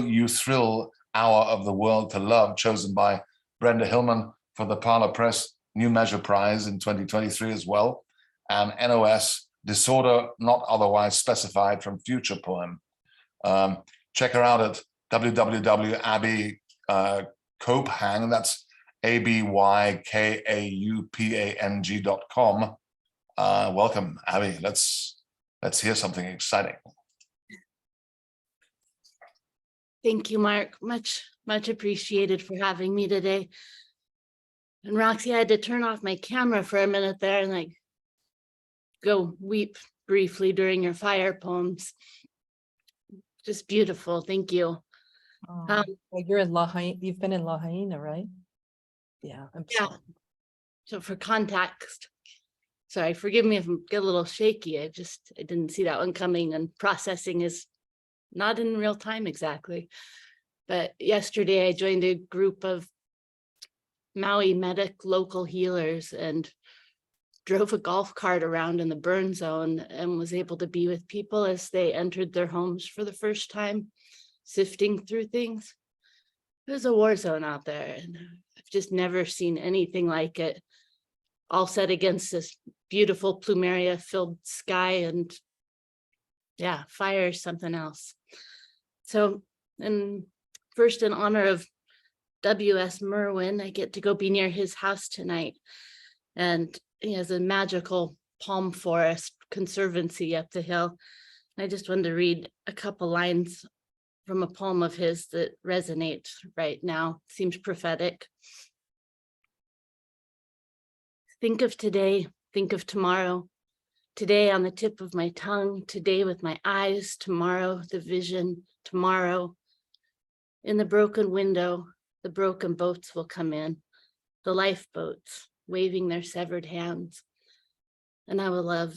You Thrill Hour of the World to Love, chosen by Brenda Hillman for the Parlor Press New Measure Prize in 2023 as well, and NOS Disorder Not Otherwise Specified from Future Poem. Check her out at www.Aby Kaupang, that's ABYKAUPANG.com. Welcome, Aby. Let's hear something exciting.
Thank you, Mark. Much appreciated for having me today. And Roxy, I had to turn off my camera for a minute there and like go weep briefly during your fire poems. Just beautiful. Thank you.
Well, you're in Lahaina. You've been in Lahaina, right? Yeah.
Yeah. So for context, sorry, forgive me if I get a little shaky. I didn't see that one coming, and processing is not in real time exactly. But yesterday I joined a group of Maui medic local healers and drove a golf cart around in the burn zone and was able to be with people as they entered their homes for the first time, sifting through things. It was a war zone out there, and I've just never seen anything like it, all set against this beautiful plumeria filled sky, and yeah, fire is something else. So, and first, in honor of W.S. Merwin, I get to go be near his house tonight. And he has a magical palm forest conservancy up the hill. I just wanted to read a couple lines from a poem of his that resonate right now. Seems prophetic. Think of today, think of tomorrow. Today on the tip of my tongue, today with my eyes, tomorrow the vision, tomorrow. In the broken window, the broken boats will come in, the lifeboats waving their severed hands, and I will love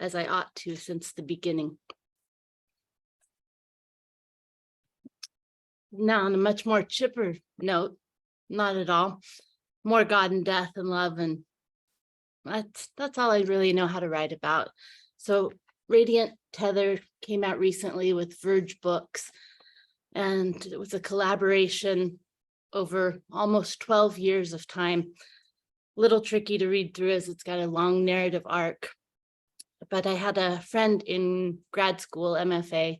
as I ought to since the beginning. Now, on a much more chipper note, not at all, more God and death and love, and that's all I really know how to write about. So Radiant Tether came out recently with Verge Books, and it was a collaboration over almost 12 years of time. A little tricky to read through as it's got a long narrative arc. But I had a friend in grad school, MFA,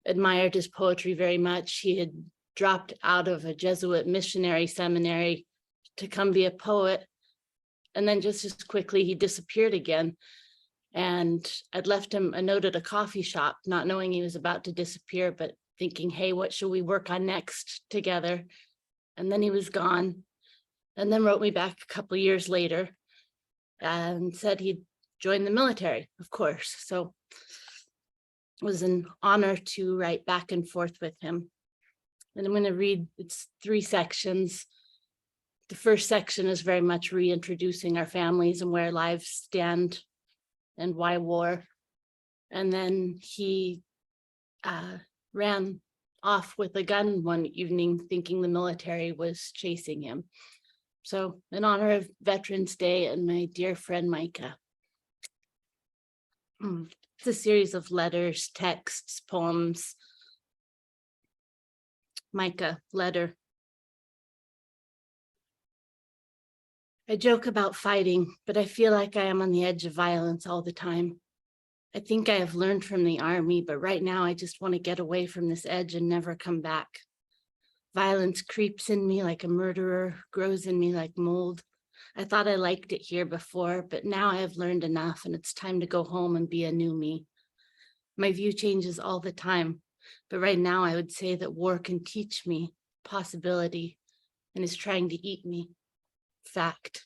admired his poetry very much. He had dropped out of a Jesuit missionary seminary to come be a poet. And then just as quickly, he disappeared again. And I'd left him a note at a coffee shop, not knowing he was about to disappear, but thinking, hey, what should we work on next together? And then he was gone. And then wrote me back a couple of years later and said he'd joined the military, of course. So it was an honor to write back and forth with him. And I'm going to read, it's 3 sections. The first section is very much reintroducing our families and where lives stand and why war. And then he ran off with a gun one evening thinking the military was chasing him. So in honor of Veterans Day and my dear friend Micah. It's a series of letters, texts, poems. Micah, letter. I joke about fighting, but I feel like I am on the edge of violence all the time. I think I have learned from the army, but right now I just want to get away from this edge and never come back. Violence creeps in me like a murderer, grows in me like mold. I thought I liked it here before, but now I have learned enough and it's time to go home and be a new me. My view changes all the time, but right now I would say that war can teach me possibility and is trying to eat me. Fact.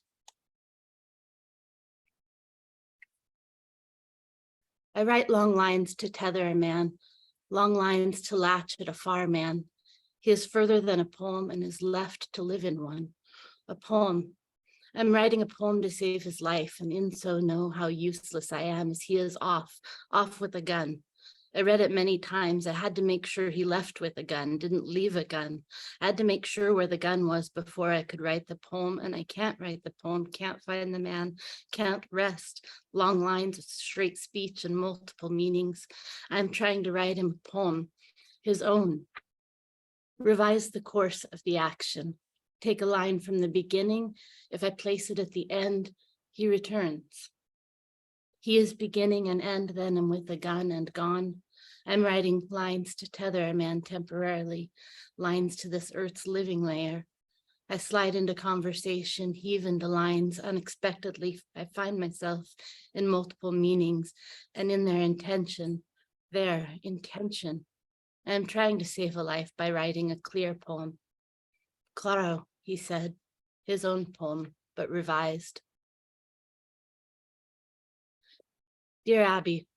I write long lines to tether a man, long lines to latch at a far man. He is further than a poem and is left to live in one. A poem. I'm writing a poem to save his life, and in so know how useless I am as he is off with a gun. I read it many times. I had to make sure he left with a gun, didn't leave a gun. I had to make sure where the gun was before I could write the poem, and I can't write the poem, can't find the man, can't rest. Long lines of straight speech and multiple meanings. I'm trying to write him a poem, his own. Revise the course of the action. Take a line from the beginning. If I place it at the end, he returns. He is beginning and end, then I'm with a gun and gone. I'm writing lines to tether a man temporarily, lines to this earth's living layer. I slide into conversation, heave into lines. Unexpectedly, I find myself in multiple meanings and in their intention. Their intention. I am trying to save a life by writing a clear poem. Claro, he said, his own poem, but revised. Dear Aby,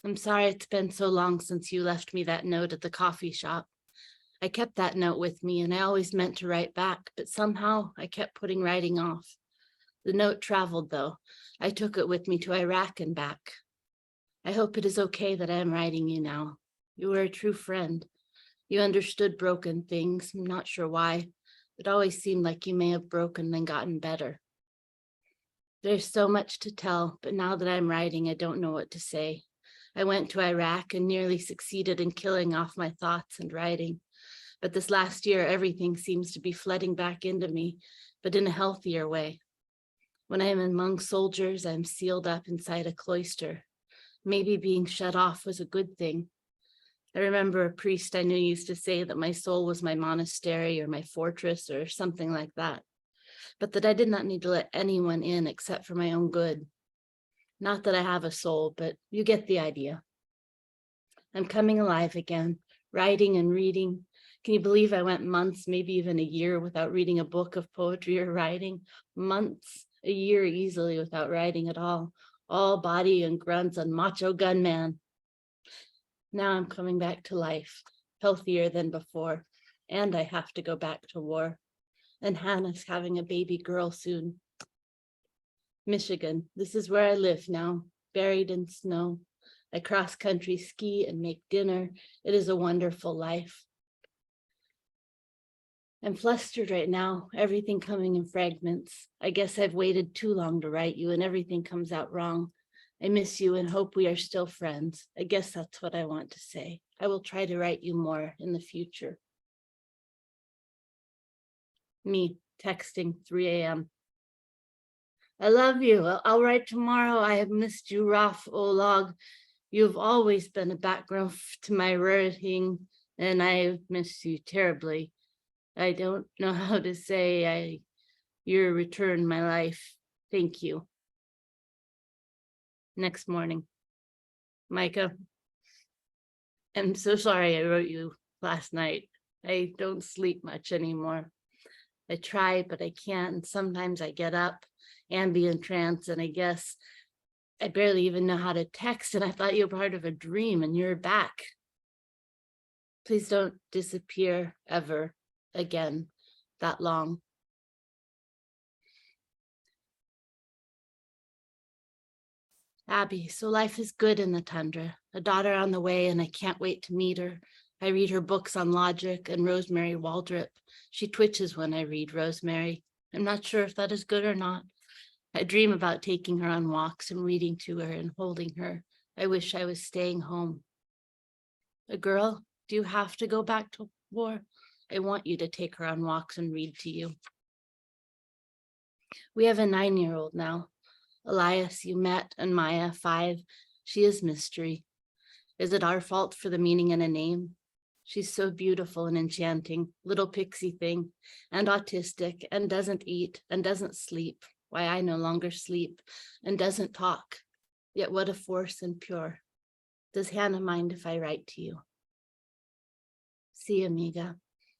I'm sorry it's been so long since you left me that note at the coffee shop. I kept that note with me and I always meant to write back, but somehow I kept putting writing off. The note traveled though. I took it with me to Iraq and back. I hope it is okay that I am writing you now. You were a true friend. You understood broken things. I'm not sure why. It always seemed like you may have broken and gotten better. There's so much to tell, but now that I'm writing, I don't know what to say. I went to Iraq and nearly succeeded in killing off my thoughts and writing. But this last year, everything seems to be flooding back into me, but in a healthier way. When I am among soldiers, I'm sealed up inside a cloister. Maybe being shut off was a good thing. I remember a priest I knew used to say that my soul was my monastery or my fortress or something like that, but that I did not need to let anyone in except for my own good. Not that I have a soul, but you get the idea. I'm coming alive again, writing and reading. Can you believe I went months, maybe even a year without reading a book of poetry or writing? Months, a year easily without writing at all body and grunts and macho gunman. Now I'm coming back to life, healthier than before, and I have to go back to war. And Hannah's having a baby girl soon. Michigan, this is where I live now, buried in snow. I cross-country ski and make dinner. It is a wonderful life. I'm flustered right now, everything coming in fragments. I guess I've waited too long to write you and everything comes out wrong. I miss you and hope we are still friends. I guess that's what I want to say. I will try to write you more in the future. Me, texting 3 a.m. I love you. I'll write tomorrow. I have missed you, Raf Olag. You've always been a background to my writing, and I miss you terribly. I don't know how to say your return, my life. Thank you. Next morning. Micah, I'm so sorry I wrote you last night. I don't sleep much anymore. I try, but I can't. And sometimes I get up, ambient trance, and I guess I barely even know how to text. And I thought you were part of a dream and you're back. Please don't disappear ever again that long. Aby, so life is good in the tundra. A daughter on the way and I can't wait to meet her. I read her books on logic and Rosemary Waldrop. She twitches when I read Rosemary. I'm not sure if that is good or not. I dream about taking her on walks and reading to her and holding her. I wish I was staying home. A girl, do you have to go back to war? I want you to take her on walks and read to you. We have a 9-year-old now. Elias, you met, and Maya, 5. She is mystery. Is it our fault for the meaning in a name? She's so beautiful and enchanting, little pixie thing, and autistic, and doesn't eat, and doesn't sleep. Why I no longer sleep, and doesn't talk. Yet what a force and pure. Does Hannah mind if I write to you? See, amiga,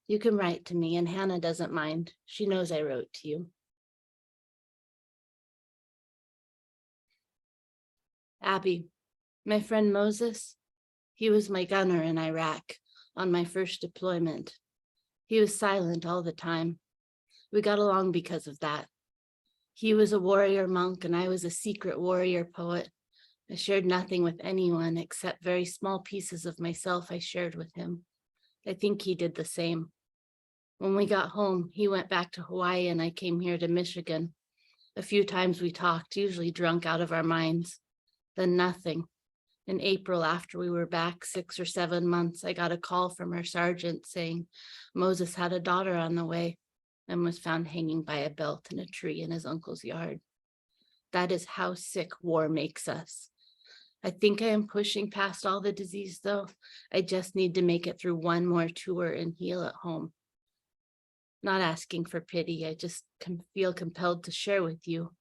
you can write to me, and Hannah doesn't mind. She knows I wrote to you. Aby, my friend Moses, he was my gunner in Iraq on my first deployment. He was silent all the time. We got along because of that. He was a warrior monk and I was a secret warrior poet. I shared nothing with anyone except very small pieces of myself I shared with him. I think he did the same. When we got home, he went back to Hawaii and I came here to Michigan. A few times we talked, usually drunk out of our minds. Then nothing. In April, after we were back 6 or 7 months, I got a call from our sergeant saying Moses had a daughter on the way and was found hanging by a belt in a tree in his uncle's yard. That is how sick war makes us. I think I am pushing past all the disease, though. I just need to make it through one more tour and heal at home. Not asking for pity, I just feel compelled to share with you.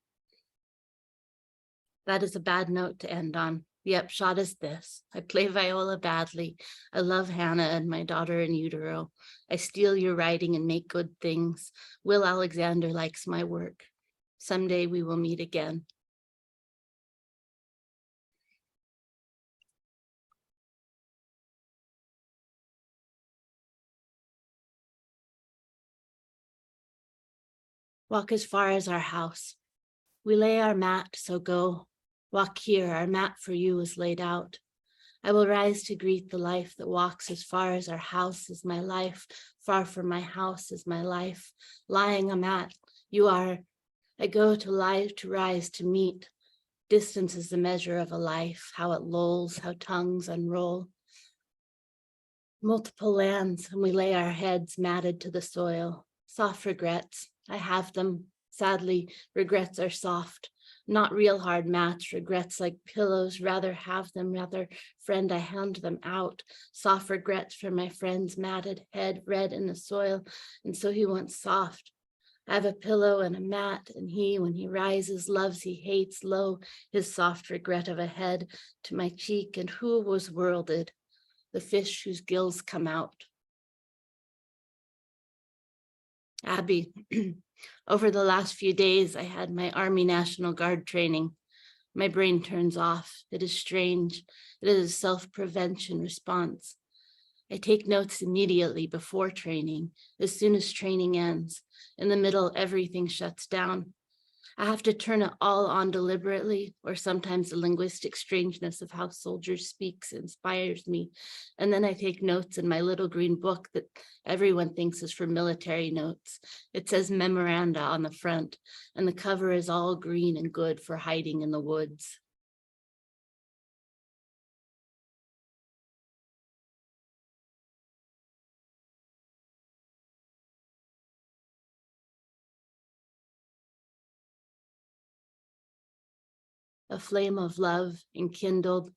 That is a bad note to end on. The upshot is this. I play viola badly. I love Hannah and my daughter in utero. I steal your writing and make good things. Will Alexander likes my work. Someday we will meet again. Walk as far as our house. We lay our mat, so go. Walk here, our mat for you is laid out. I will rise to greet the life that walks as far as our house is my life. Far from my house is my life. Lying a mat, you are. I go to lie, to rise, to meet. Distance is the measure of a life, how it lolls, how tongues unroll. Multiple lands, and we lay our heads matted to the soil. Soft regrets, I have them. Sadly, regrets are soft. Not real hard mats, regrets like pillows, rather have them, rather, friend, I hand them out. Soft regrets for my friend's matted head, red in the soil, and so he wants soft. I have a pillow and a mat, and he, when he rises, loves, he hates, low, his soft regret of a head to my cheek, and who was worlded? The fish whose gills come out. Abby, over the last few days, I had my Army National Guard training. My brain turns off. It is strange. It is a self-prevention response. I take notes immediately before training, as soon as training ends. In the middle, everything shuts down. I have to turn it all on deliberately, or sometimes the linguistic strangeness of how soldiers speak inspires me. And then I take notes in my little green book that everyone thinks is for military notes. It says memoranda on the front, and the cover is all green and good for hiding in the woods. A flame of love enkindled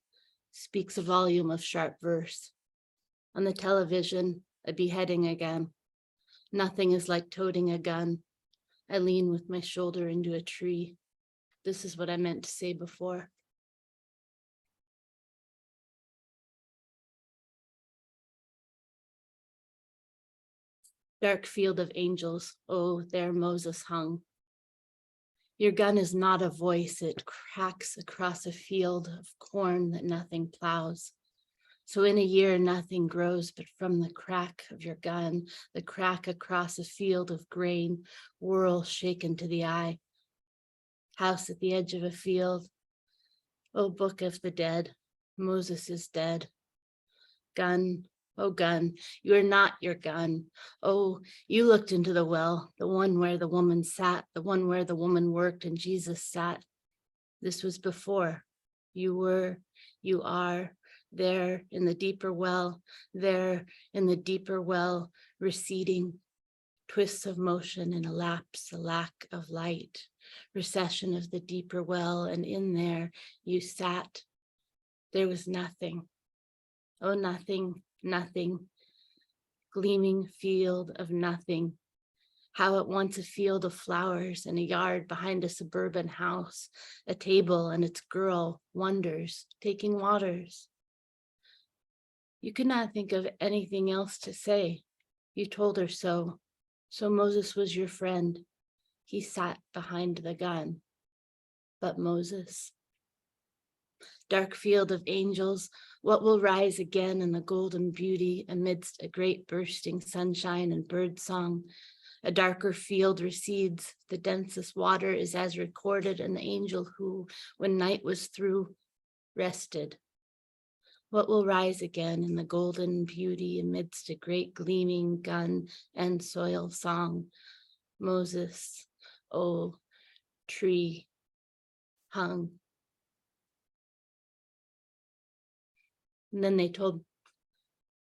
speaks a volume of sharp verse. On the television, a beheading again. Nothing is like toting a gun. I lean with my shoulder into a tree. This is what I meant to say before. Dark field of angels, oh, there Moses hung. Your gun is not a voice, it cracks across a field of corn that nothing plows. So in a year, nothing grows but from the crack of your gun, the crack across a field of grain, whirl shaken to the eye. House at the edge of a field. Oh, book of the dead, Moses is dead. Gun, oh gun, you are not your gun. Oh, you looked into the well, the one where the woman sat, the one where the woman worked and Jesus sat. This was before. You were, you are, there in the deeper well, there in the deeper well, receding, twists of motion in a lapse, a lack of light, recession of the deeper well, and in there you sat. There was nothing. Oh, nothing, nothing, gleaming field of nothing. How at once a field of flowers and a yard behind a suburban house, a table and its girl wonders, taking waters. You could not think of anything else to say. You told her so. So Moses was your friend. He sat behind the gun. But Moses. Dark field of angels, what will rise again in the golden beauty amidst a great bursting sunshine and bird song? A darker field recedes, the densest water is as recorded, an angel who, when night was through, rested. What will rise again in the golden beauty amidst a great gleaming gun and soil song? Moses, oh, tree hung. And then they told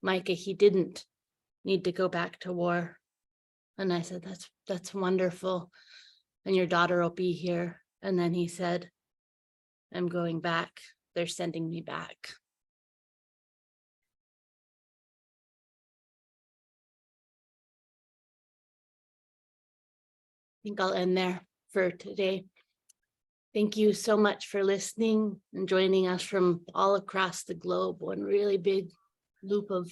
Micah he didn't need to go back to war. And I said, that's wonderful. And your daughter will be here. And then he said, I'm going back. They're sending me back. I think I'll end there for today. Thank you so much for listening and joining us from all across the globe. One really big loop of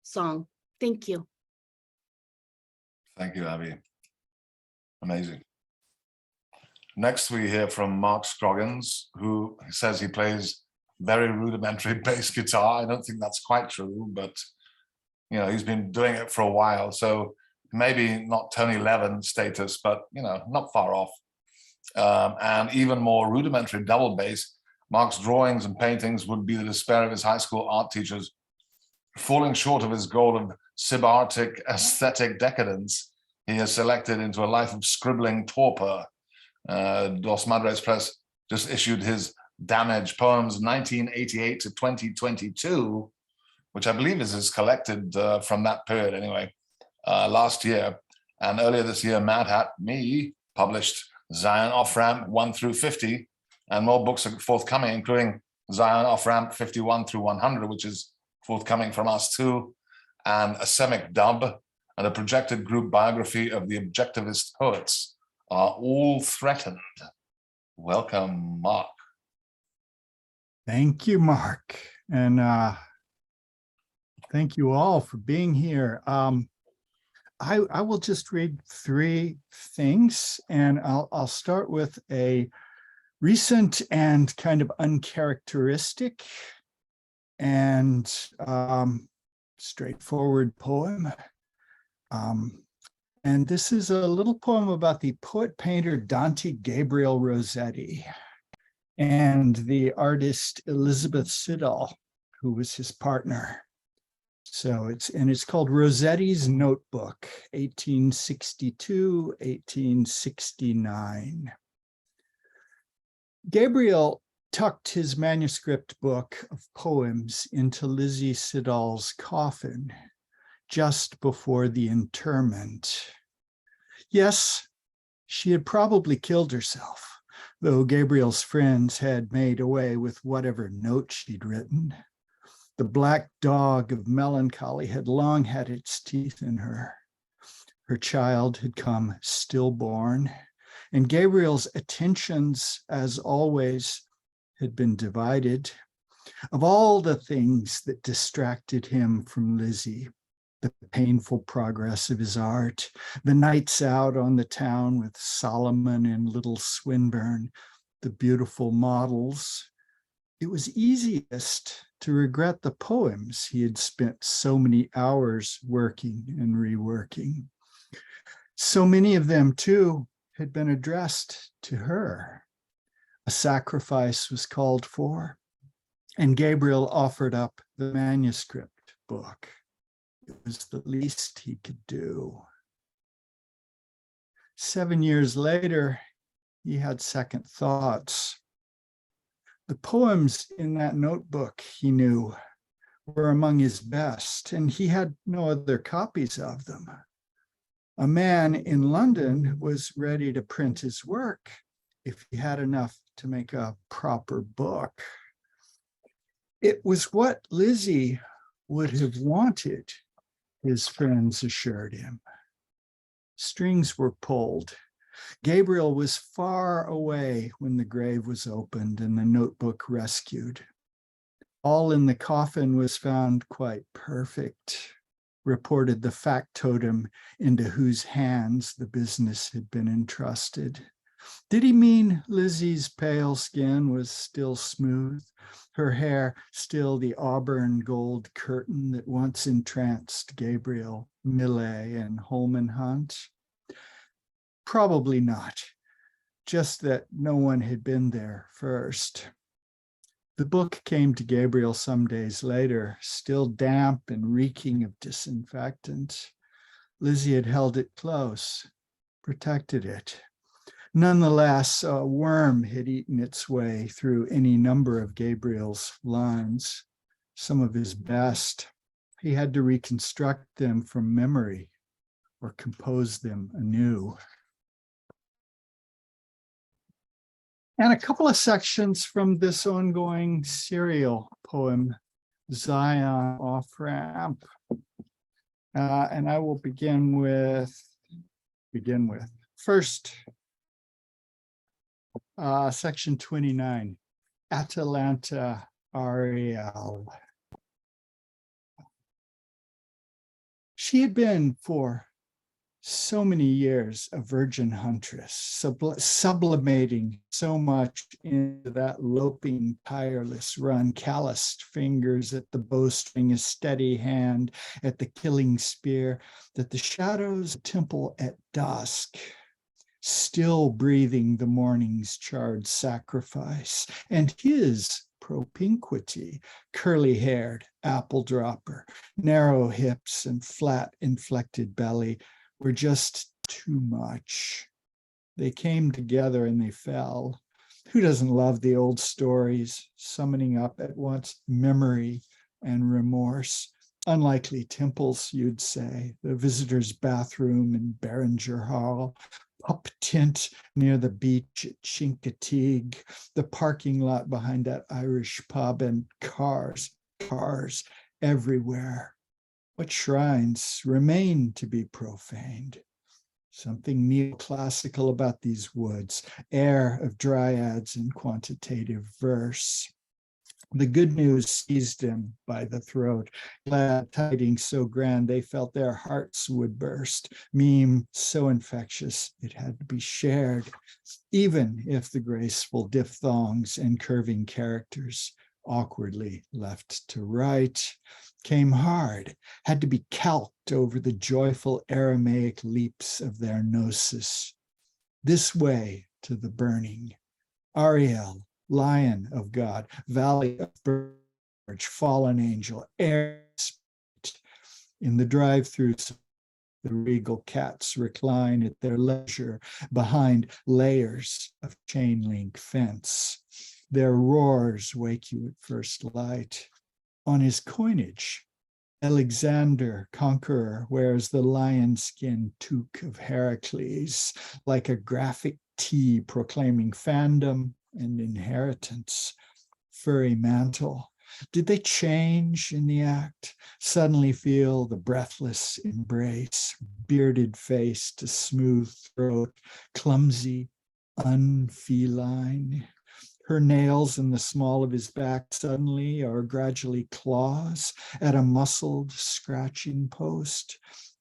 song. Thank you.
Thank you, Aby. Amazing. Next, we hear from Mark Scroggins, who says he plays very rudimentary bass guitar. I don't think that's quite true, but you know, he's been doing it for a while. So maybe not Tony Levin status, but you know, not far off. And even more rudimentary double bass. Mark's drawings and paintings would be the despair of his high school art teachers. Falling short of his goal of sybartic aesthetic decadence, he has selected into a life of scribbling torpor. Dos Madres Press just issued his Damage Poems 1988 to 2022, which I believe is his collected from that period anyway, last year. And earlier this year, Mad Hat, me, published Zion Off-Ramp 1 through 50, and more books are forthcoming, including Zion Off-Ramp 51 through 100, which is forthcoming from us too, and a Semic dub, and a projected group biography of the objectivist poets are all threatened. Welcome, Mark.
Thank you, Mark. And thank you all for being here. I will just read 3 things, and I'll start with a recent and kind of uncharacteristic and straightforward poem. And this is a little poem about the poet-painter Dante Gabriel Rossetti and the artist Elizabeth Siddall, who was his partner. So it's called Rossetti's Notebook, 1862, 1869. Gabriel tucked his manuscript book of poems into Lizzie Siddall's coffin just before the interment. Yes, she had probably killed herself, though Gabriel's friends had made away with whatever note she'd written. The black dog of melancholy had long had its teeth in her. Her child had come stillborn, and Gabriel's attentions, as always, had been divided. Of all the things that distracted him from Lizzie, the painful progress of his art, the nights out on the town with Solomon and little Swinburne, the beautiful models, it was easiest to regret the poems he had spent so many hours working and reworking. So many of them, too, had been addressed to her. A sacrifice was called for, and Gabriel offered up the manuscript book. It was the least he could do. 7 years later, he had second thoughts. The poems in that notebook, he knew, were among his best, and he had no other copies of them. A man in London was ready to print his work if he had enough to make a proper book. It was what Lizzie would have wanted, his friends assured him. Strings were pulled. Gabriel was far away when the grave was opened and the notebook rescued. All in the coffin was found quite perfect, reported the factotum into whose hands the business had been entrusted. Did he mean Lizzie's pale skin was still smooth, her hair still the auburn gold curtain that once entranced Gabriel, Millet, and Holman Hunt? Probably not, just that no one had been there first. The book came to Gabriel some days later, still damp and reeking of disinfectant. Lizzie had held it close, protected it. Nonetheless, a worm had eaten its way through any number of Gabriel's lines, some of his best. He had to reconstruct them from memory or compose them anew. And a couple of sections from this ongoing serial poem, Zion Off-Ramp. And I will begin with first, section 29, Atalanta Ariel. She had been for so many years a virgin huntress, sublimating so much into that loping, tireless run, calloused fingers at the bowstring, a steady hand at the killing spear, that the shadows temple at dusk, still breathing the morning's charred sacrifice, and his propinquity, curly-haired, apple-dropper, narrow hips and flat inflected belly, were just too much. They came together and they fell. Who doesn't love the old stories, summoning up at once memory and remorse? Unlikely temples, you'd say, the visitor's bathroom in Beringer Hall, pup tent near the beach at Chincoteague, the parking lot behind that Irish pub, and cars everywhere. What shrines remain to be profaned? Something neoclassical about these woods, air of dryads and quantitative verse. The good news seized him by the throat. Glad tidings so grand, they felt their hearts would burst. Meme so infectious, it had to be shared, even if the graceful diphthongs and curving characters, awkwardly left to right, came hard, had to be calked over the joyful Aramaic leaps of their gnosis. This way to the burning. Ariel, Lion of God, Valley of Birch, Fallen Angel, Air Spirit. In the drive-throughs, the regal cats recline at their leisure behind layers of chain link fence. Their roars wake you at first light. On his coinage, Alexander, conqueror, wears the lion skin toque of Heracles, like a graphic T proclaiming fandom and inheritance. Furry mantle. Did they change in the act? Suddenly feel the breathless embrace, bearded face to smooth throat, clumsy, unfeline. Her nails in the small of his back suddenly are gradually claws at a muscled scratching post.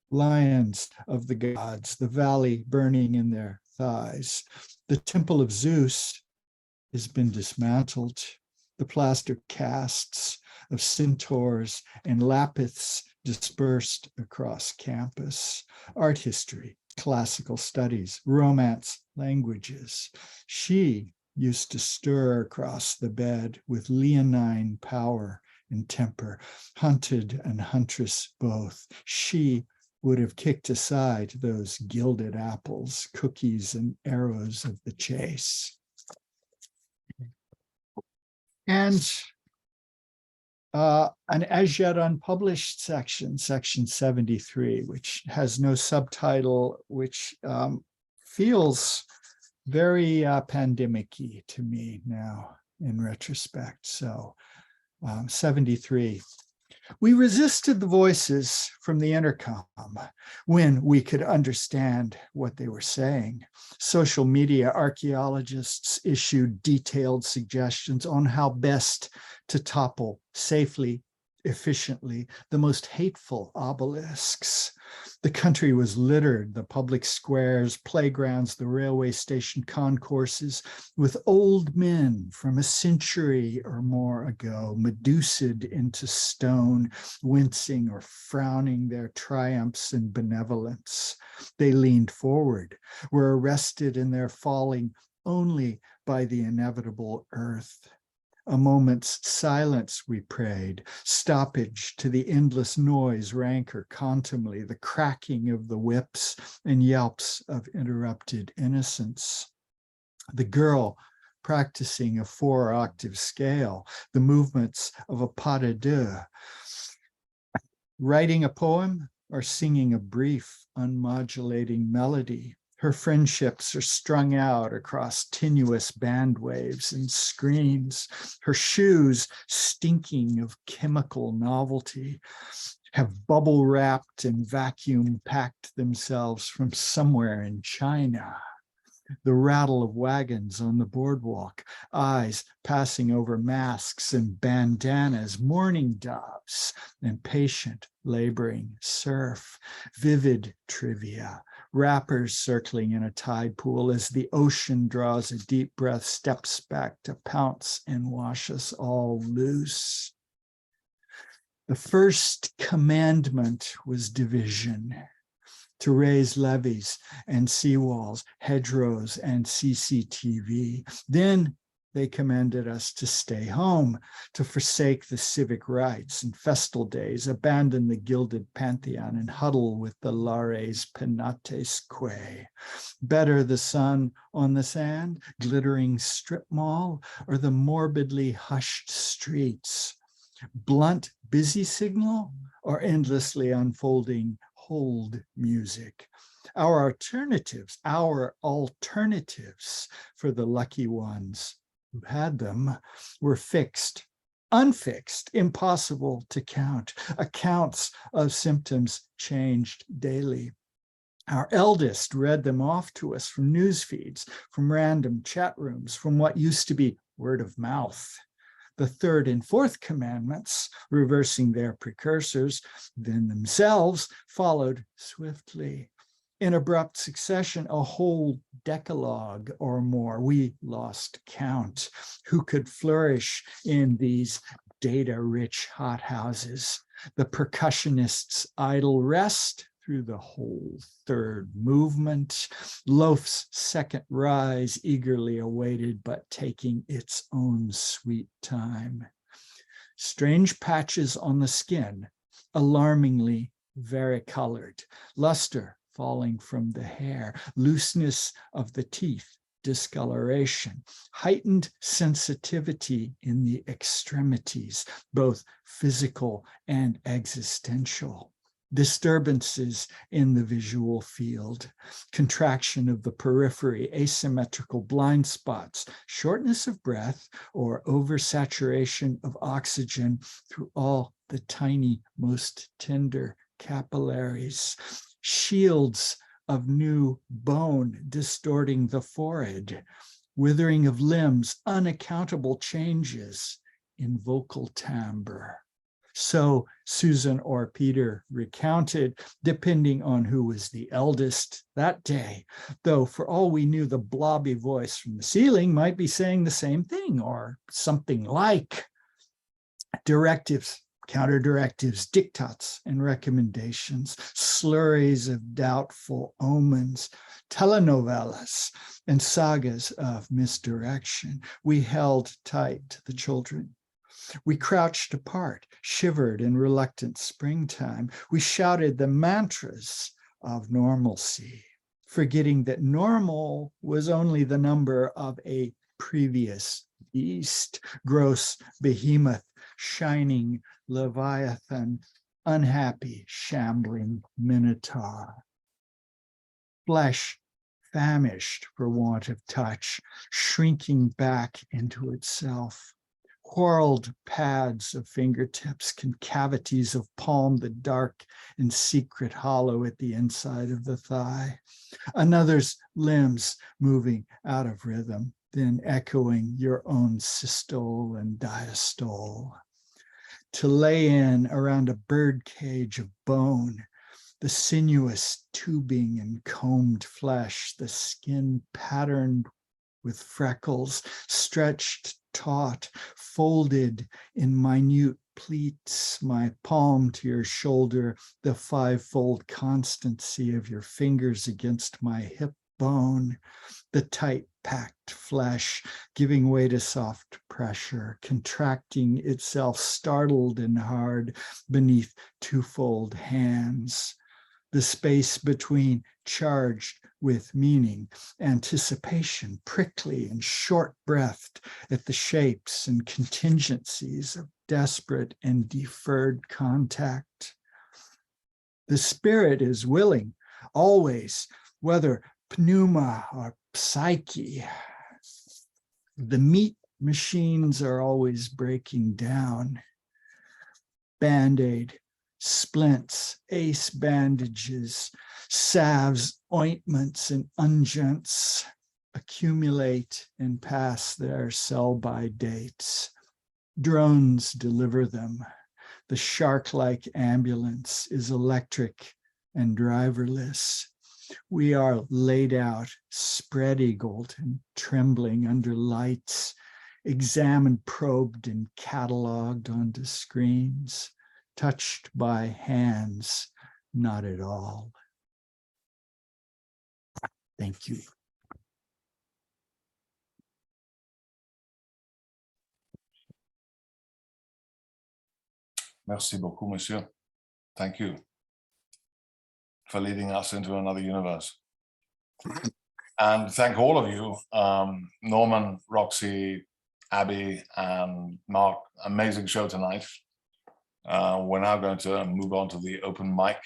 Lions of the gods, the valley burning in their thighs. The temple of Zeus has been dismantled. The plaster casts of centaurs and lapiths dispersed across campus. Art history, classical studies, romance, languages. She used to stir across the bed with leonine power and temper, hunted and huntress both. She would have kicked aside those gilded apples, cookies, and arrows of the chase. And an as yet unpublished section, section 73, which has no subtitle, which feels very pandemic-y to me now in retrospect. So 73. We resisted the voices from the intercom when we could understand what they were saying. Social media archaeologists issued detailed suggestions on how best to topple safely, efficiently, the most hateful obelisks. The country was littered, the public squares, playgrounds, the railway station concourses, with old men from a century or more ago, medused into stone, wincing or frowning their triumphs and benevolence. They leaned forward, were arrested in their falling only by the inevitable earth. A moment's silence we prayed, stoppage to the endless noise, rancor, contumely, the cracking of the whips and yelps of interrupted innocence. The girl practicing a 4-octave scale, the movements of a pas de deux, writing a poem or singing a brief, unmodulating melody. Her friendships are strung out across tenuous band waves and screens. Her shoes, stinking of chemical novelty, have bubble wrapped and vacuum packed themselves from somewhere in China. The rattle of wagons on the boardwalk, eyes passing over masks and bandanas, mourning doves, and patient laboring surf, vivid trivia, rappers circling in a tide pool as the ocean draws a deep breath, steps back to pounce and wash us all loose. The first commandment was division, to raise levees and seawalls, hedgerows and CCTV. Then they commanded us to stay home, to forsake the civic rights and festal days, abandon the gilded pantheon and huddle with the lares penaatesque. Better the sun on the sand, glittering strip mall, or the morbidly hushed streets, blunt busy signal, or endlessly unfolding hold music. Our alternatives for the lucky ones who had them were fixed, unfixed, impossible to count. Accounts of symptoms changed daily. Our eldest read them off to us from news feeds, from random chat rooms, from what used to be word of mouth. The third and fourth commandments, reversing their precursors, then themselves followed swiftly. In abrupt succession, a whole decalogue or more. We lost count. Who could flourish in these data-rich hothouses? The percussionist's idle rest through the whole third movement, loaf's second rise eagerly awaited, but taking its own sweet time. Strange patches on the skin, alarmingly varicolored, luster falling from the hair, looseness of the teeth, discoloration, heightened sensitivity in the extremities, both physical and existential. Disturbances in the visual field, contraction of the periphery, asymmetrical blind spots, shortness of breath, or oversaturation of oxygen through all the tiny, most tender capillaries, shields of new bone distorting the forehead, withering of limbs, unaccountable changes in vocal timbre. So Susan or Peter recounted, depending on who was the eldest that day, though for all we knew, the blobby voice from the ceiling might be saying the same thing or something like. Directives, counter-directives, diktats, and recommendations, slurries of doubtful omens, telenovelas, and sagas of misdirection. We held tight to the children. We crouched apart, shivered in reluctant springtime. We shouted the mantras of normalcy, forgetting that normal was only the number of a previous beast, gross behemoth, shining leviathan, unhappy, shambling minotaur. Flesh famished for want of touch, shrinking back into itself. Whorled pads of fingertips, concavities of palm, the dark and secret hollow at the inside of the thigh. Another's limbs moving out of rhythm, then echoing your own systole and diastole. To lay in around a bird cage of bone, the sinuous tubing and combed flesh, the skin patterned with freckles, stretched taut, folded in minute pleats, my palm to your shoulder, the fivefold constancy of your fingers against my hip bone, the tight packed flesh, giving way to soft pressure, contracting itself startled and hard beneath twofold hands. The space between charged with meaning, anticipation, prickly and short-breathed at the shapes and contingencies of desperate and deferred contact. The spirit is willing, always, whether pneuma or psyche. The meat machines are always breaking down. Band-Aid, splints, ace bandages, salves, ointments, and unguents accumulate and pass their sell-by dates. Drones deliver them. The shark-like ambulance is electric and driverless. We are laid out, spread-eagled and trembling under lights, examined, probed, and cataloged onto screens, touched by hands, not at all. Thank you.
Merci beaucoup, monsieur. Thank you for leading us into another universe. And thank all of you, Norman, Roxy, Aby, and Mark. Amazing show tonight. We're now going to move on to the open mic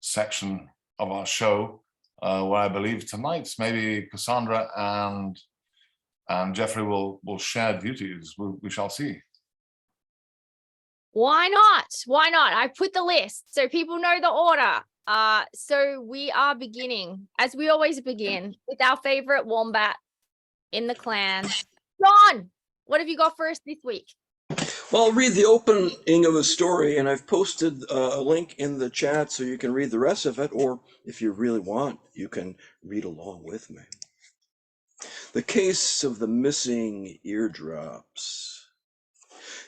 section of our show, where I believe tonight maybe Cassandra and Jeffrey will share duties. We shall see.
Why not? Why not? I put the list so people know the order. So we are beginning, as we always begin, with our favorite wombat in the clan. John, what have you got for us this week?
Well, I'll read the opening of a story, and I've posted a link in the chat so you can read the rest of it, or if you really want, you can read along with me. The Case of the Missing Eardrops.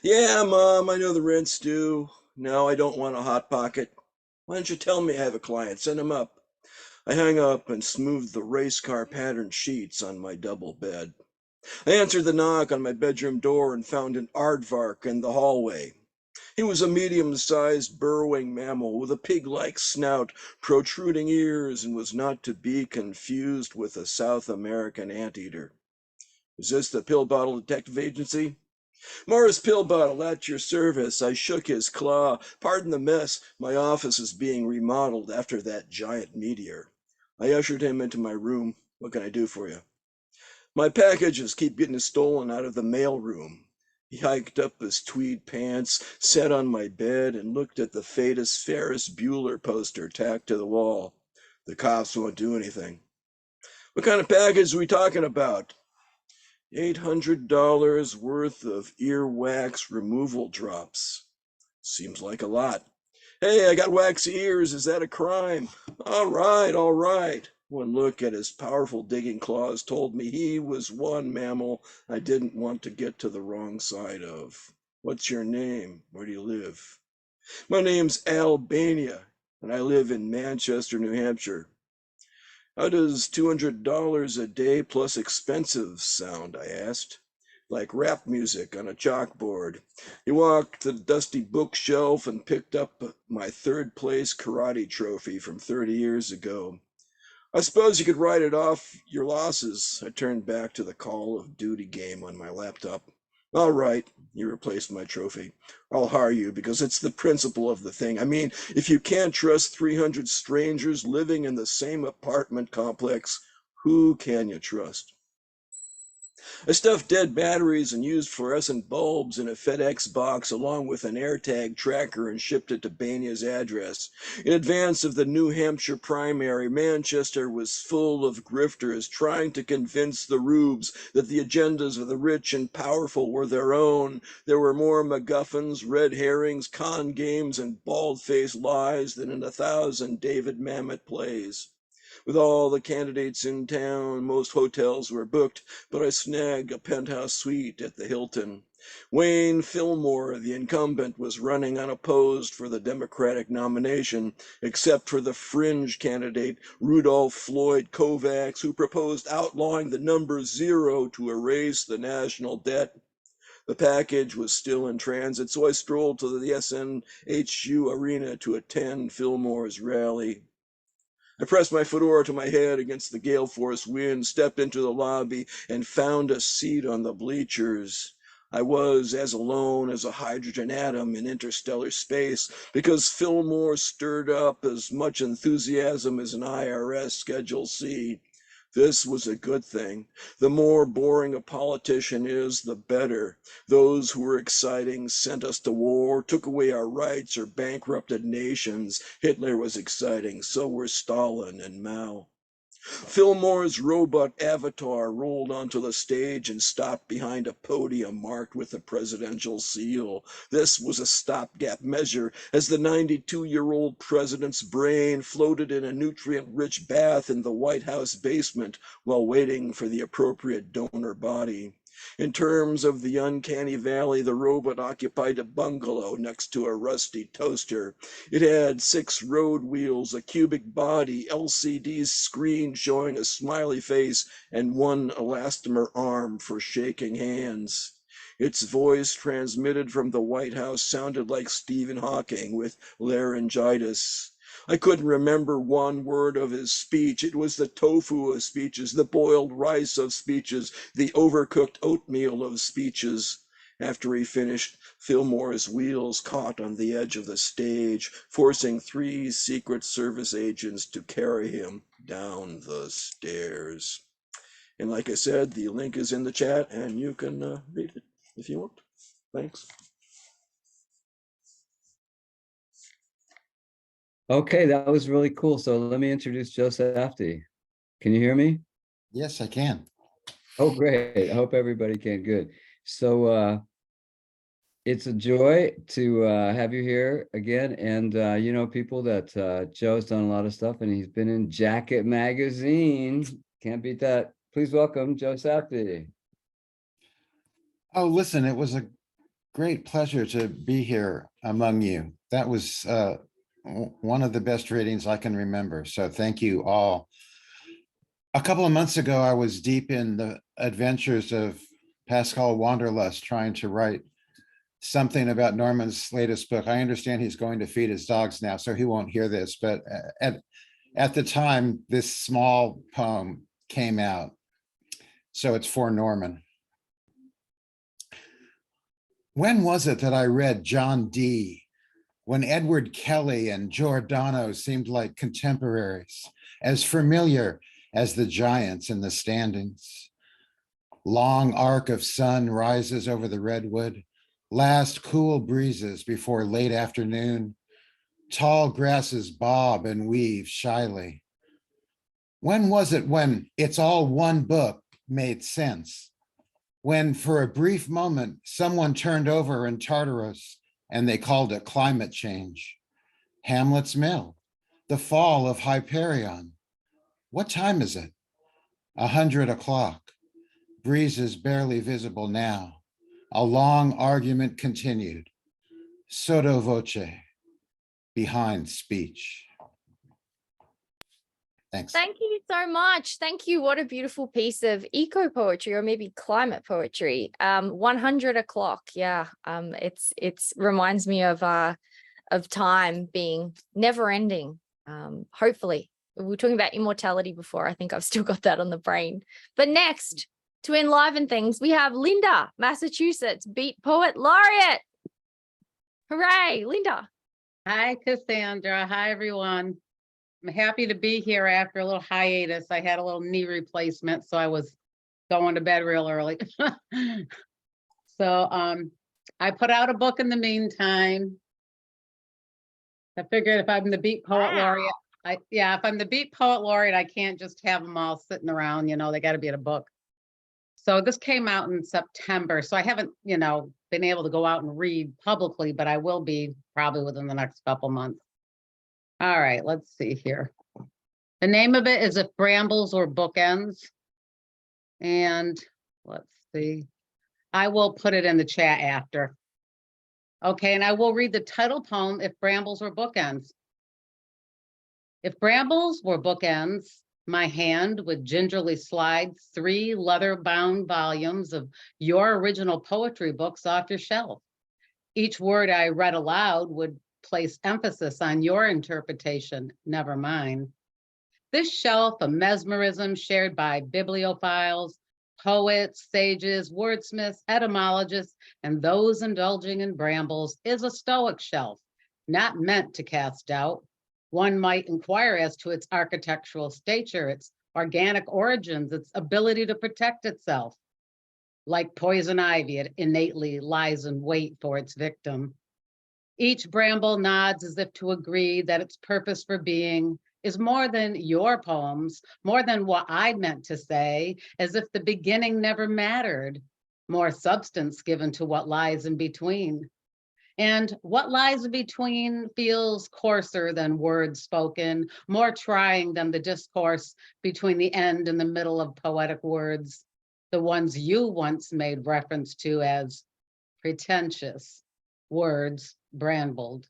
Yeah, Mom, I know the rent's due. No, I don't want a Hot Pocket. Why don't you tell me I have a client? Send him up. I hung up and smoothed the race car patterned sheets on my double bed. I answered the knock on my bedroom door and found an aardvark in the hallway. He was a medium-sized burrowing mammal with a pig-like snout, protruding ears, and was not to be confused with a South American anteater. Is this the Pill Bottle Detective Agency? Morris Pill Bottle, at your service. I shook his claw. Pardon the mess. My office is being remodeled after that giant meteor. I ushered him into my room. What can I do for you? My packages keep getting stolen out of the mail room. He hiked up his tweed pants, sat on my bed, and looked at the famous Ferris Bueller poster tacked to the wall. The cops won't do anything. What kind of package are we talking about? $800 worth of earwax removal drops. Seems like a lot. Hey, I got waxy ears. Is that a crime? All right, all right. One look at his powerful digging claws told me he was one mammal I didn't want to get to the wrong side of. What's your name? Where do you live? My name's Albania, and I live in Manchester, New Hampshire. How does $200 a day plus expenses sound? I asked. Like rap music on a chalkboard. He walked to the dusty bookshelf and picked up my third place karate trophy from 30 years ago. I suppose you could write it off your losses. I turned back to the Call of Duty game on my laptop. All right, you replaced my trophy. I'll hire you because it's the principle of the thing. I mean, if you can't trust 300 strangers living in the same apartment complex, who can you trust? I stuffed dead batteries and used fluorescent bulbs in a FedEx box along with an AirTag tracker and shipped it to Banya's address. In advance of the New Hampshire primary, Manchester was full of grifters trying to convince the rubes that the agendas of the rich and powerful were their own. There were more MacGuffins, red herrings, con games, and bald-faced lies than in 1,000 David Mamet plays. With all the candidates in town, most hotels were booked, but I snagged a penthouse suite at the Hilton. Wayne Fillmore, the incumbent, was running unopposed for the Democratic nomination, except for the fringe candidate, Rudolph Floyd Kovacs, who proposed outlawing the number 0 to erase the national debt. The package was still in transit, so I strolled to the SNHU arena to attend Fillmore's rally. I pressed my fedora to my head against the gale force wind, stepped into the lobby, and found a seat on the bleachers. I was as alone as a hydrogen atom in interstellar space because Fillmore stirred up as much enthusiasm as an IRS Schedule C. This was a good thing. The more boring a politician is, the better. Those who were exciting sent us to war, took away our rights, or bankrupted nations. Hitler was exciting, so were Stalin and Mao. Fillmore's robot avatar rolled onto the stage and stopped behind a podium marked with the presidential seal. This was a stopgap measure as the 92-year-old president's brain floated in a nutrient-rich bath in the White House basement while waiting for the appropriate donor body. In terms of the uncanny valley, the robot occupied a bungalow next to a rusty toaster. It had 6 road wheels, a cubic body, LCD screen showing a smiley face, and 1 elastomer arm for shaking hands. Its voice transmitted from the White House sounded like Stephen Hawking with laryngitis. I couldn't remember 1 word of his speech. It was the tofu of speeches, the boiled rice of speeches, the overcooked oatmeal of speeches. After he finished, Fillmore's wheels caught on the edge of the stage, forcing 3 Secret Service agents to carry him down the stairs. And like I said, the link is in the chat and you can read it if you want. Thanks.
Okay, that was really cool. So let me introduce Joe Safdie. Can you hear me?
Yes, I can.
Oh, great. I hope everybody can. Good. So it's a joy to have you here again. And you know, people that Joe's done a lot of stuff and he's been in Jacket Magazine. Can't beat that. Please welcome Joe Safdie.
Oh, listen, it was a great pleasure to be here among you. That was one of the best readings I can remember. So thank you all. A couple of months ago, I was deep in the adventures of Pascal Wanderlust trying to write something about Norman's latest book. I understand he's going to feed his dogs now, so he won't hear this. But at the time, this small poem came out. So it's for Norman. When was it that I read John Dee? When Edward Kelly and Giordano seemed like contemporaries, as familiar as the giants in the standings. Long arc of sun rises over the redwood, last cool breezes before late afternoon. Tall grasses bob and weave shyly. When was it when It's All One Book made sense? When for a brief moment, someone turned over in Tartarus and they called it climate change. Hamlet's Mill, the fall of Hyperion. What time is it? 100 o'clock. Breezes barely visible now. A long argument continued. Sotto voce, behind speech. Thanks.
Thank you so much. Thank you. What a beautiful piece of eco poetry, or maybe climate poetry. 100 o'clock. Yeah. It's reminds me of time being never ending. Hopefully. We were talking about immortality before. I think I've still got that on the brain. But next, to enliven things, we have Linda, Massachusetts, Beat Poet Laureate. Hooray, Linda.
Hi, Cassandra. Hi, everyone. I'm happy to be here after a little hiatus. I had a little knee replacement, so I was going to bed real early. So I put out a book in the meantime. I figured if I'm the Beat Poet Laureate, if I'm the Beat Poet Laureate, I can't just have them all sitting around, you know, they got to be in a book. So this came out in September. So I haven't, you know, been able to go out and read publicly, but I will be probably within the next couple months. All right, let's see here. The name of it is If Brambles Were Bookends. And let's see. I will put it in the chat after. Okay, and I will read the title poem, If Brambles Were Bookends. If brambles were bookends, my hand would gingerly slide 3 leather-bound volumes of your original poetry books off your shelf. Each word I read aloud would place emphasis on your interpretation, never mine. This shelf of mesmerism shared by bibliophiles, poets, sages, wordsmiths, etymologists, and those indulging in brambles is a stoic shelf, not meant to cast doubt. One might inquire as to its architectural stature, its organic origins, its ability to protect itself. Like poison ivy, it innately lies in wait for its victim. Each bramble nods as if to agree that its purpose for being is more than your poems, more than what I meant to say, as if the beginning never mattered, more substance given to what lies in between. And what lies in between feels coarser than words spoken, more trying than the discourse between the end and the middle of poetic words, the ones you once made reference to as pretentious words brambled.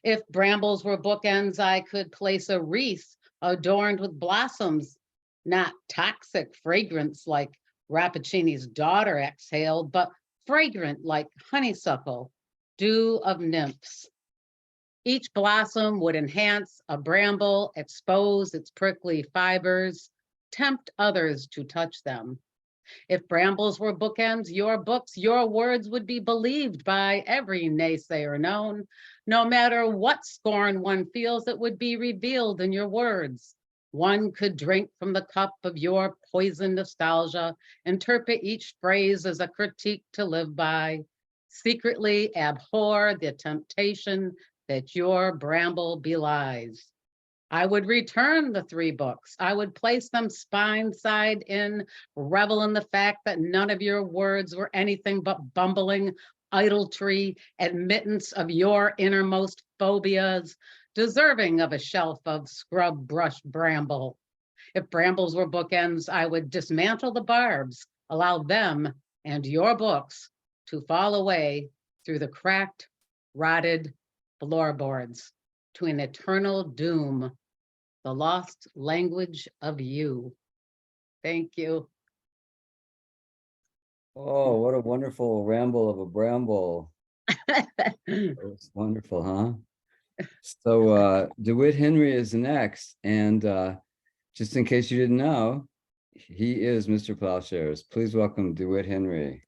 If brambles were bookends, I could place a wreath adorned with blossoms, not toxic fragrance like Rappaccini's daughter exhaled, but fragrant like honeysuckle, dew of nymphs. Each blossom would enhance a bramble, expose its prickly fibers, tempt others to touch them. If brambles were bookends, your books, your words would be believed by every naysayer known. No matter what scorn one feels, it would be revealed in your words. One could drink from the cup of your poisoned nostalgia, interpret each phrase as a critique to live by, secretly abhor the temptation that your bramble belies. I would return the 3 books. I would place them spine side in, revel in the fact that none of your words were anything but bumbling idolatry, admittance of your innermost phobias, deserving of a shelf of scrub brush bramble. If brambles were bookends, I would dismantle the barbs, allow them and your books to fall away through the cracked, rotted floorboards to an eternal doom, the lost language of you. Thank you.
Oh, what a wonderful ramble of a bramble. That was wonderful, huh? So DeWitt Henry is next. And just in case you didn't know, he is Mr. Plowshares. Please welcome DeWitt Henry.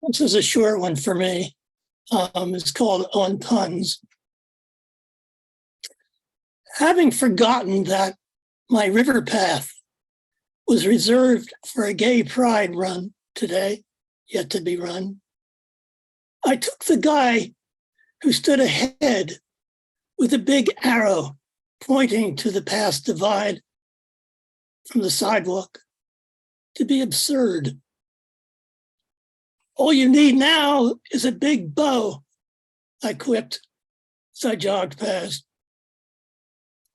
This is a short one for me. It's called On Puns. Having forgotten that my river path was reserved for a gay pride run today, yet to be run, I took the guy who stood ahead with a big arrow pointing to the past divide from the sidewalk to be absurd. All you need now is a big bow, I quipped as I jogged past.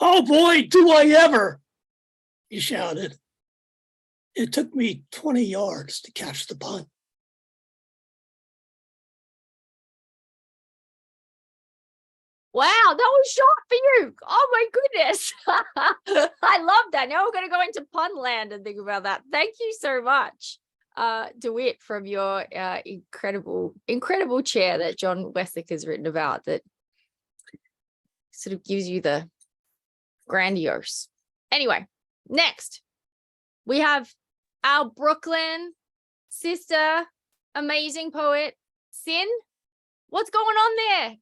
Oh boy, do I ever, he shouted. It took me 20 yards to catch the pun.
Wow, that was short for you. Oh my goodness. I love that. Now we're going to go into pun land and think about that. Thank you so much, DeWitt, from your incredible chair that John Wessex has written about that sort of gives you the grandiose. Anyway, next we have our Brooklyn sister, amazing poet, Sin. What's going on there?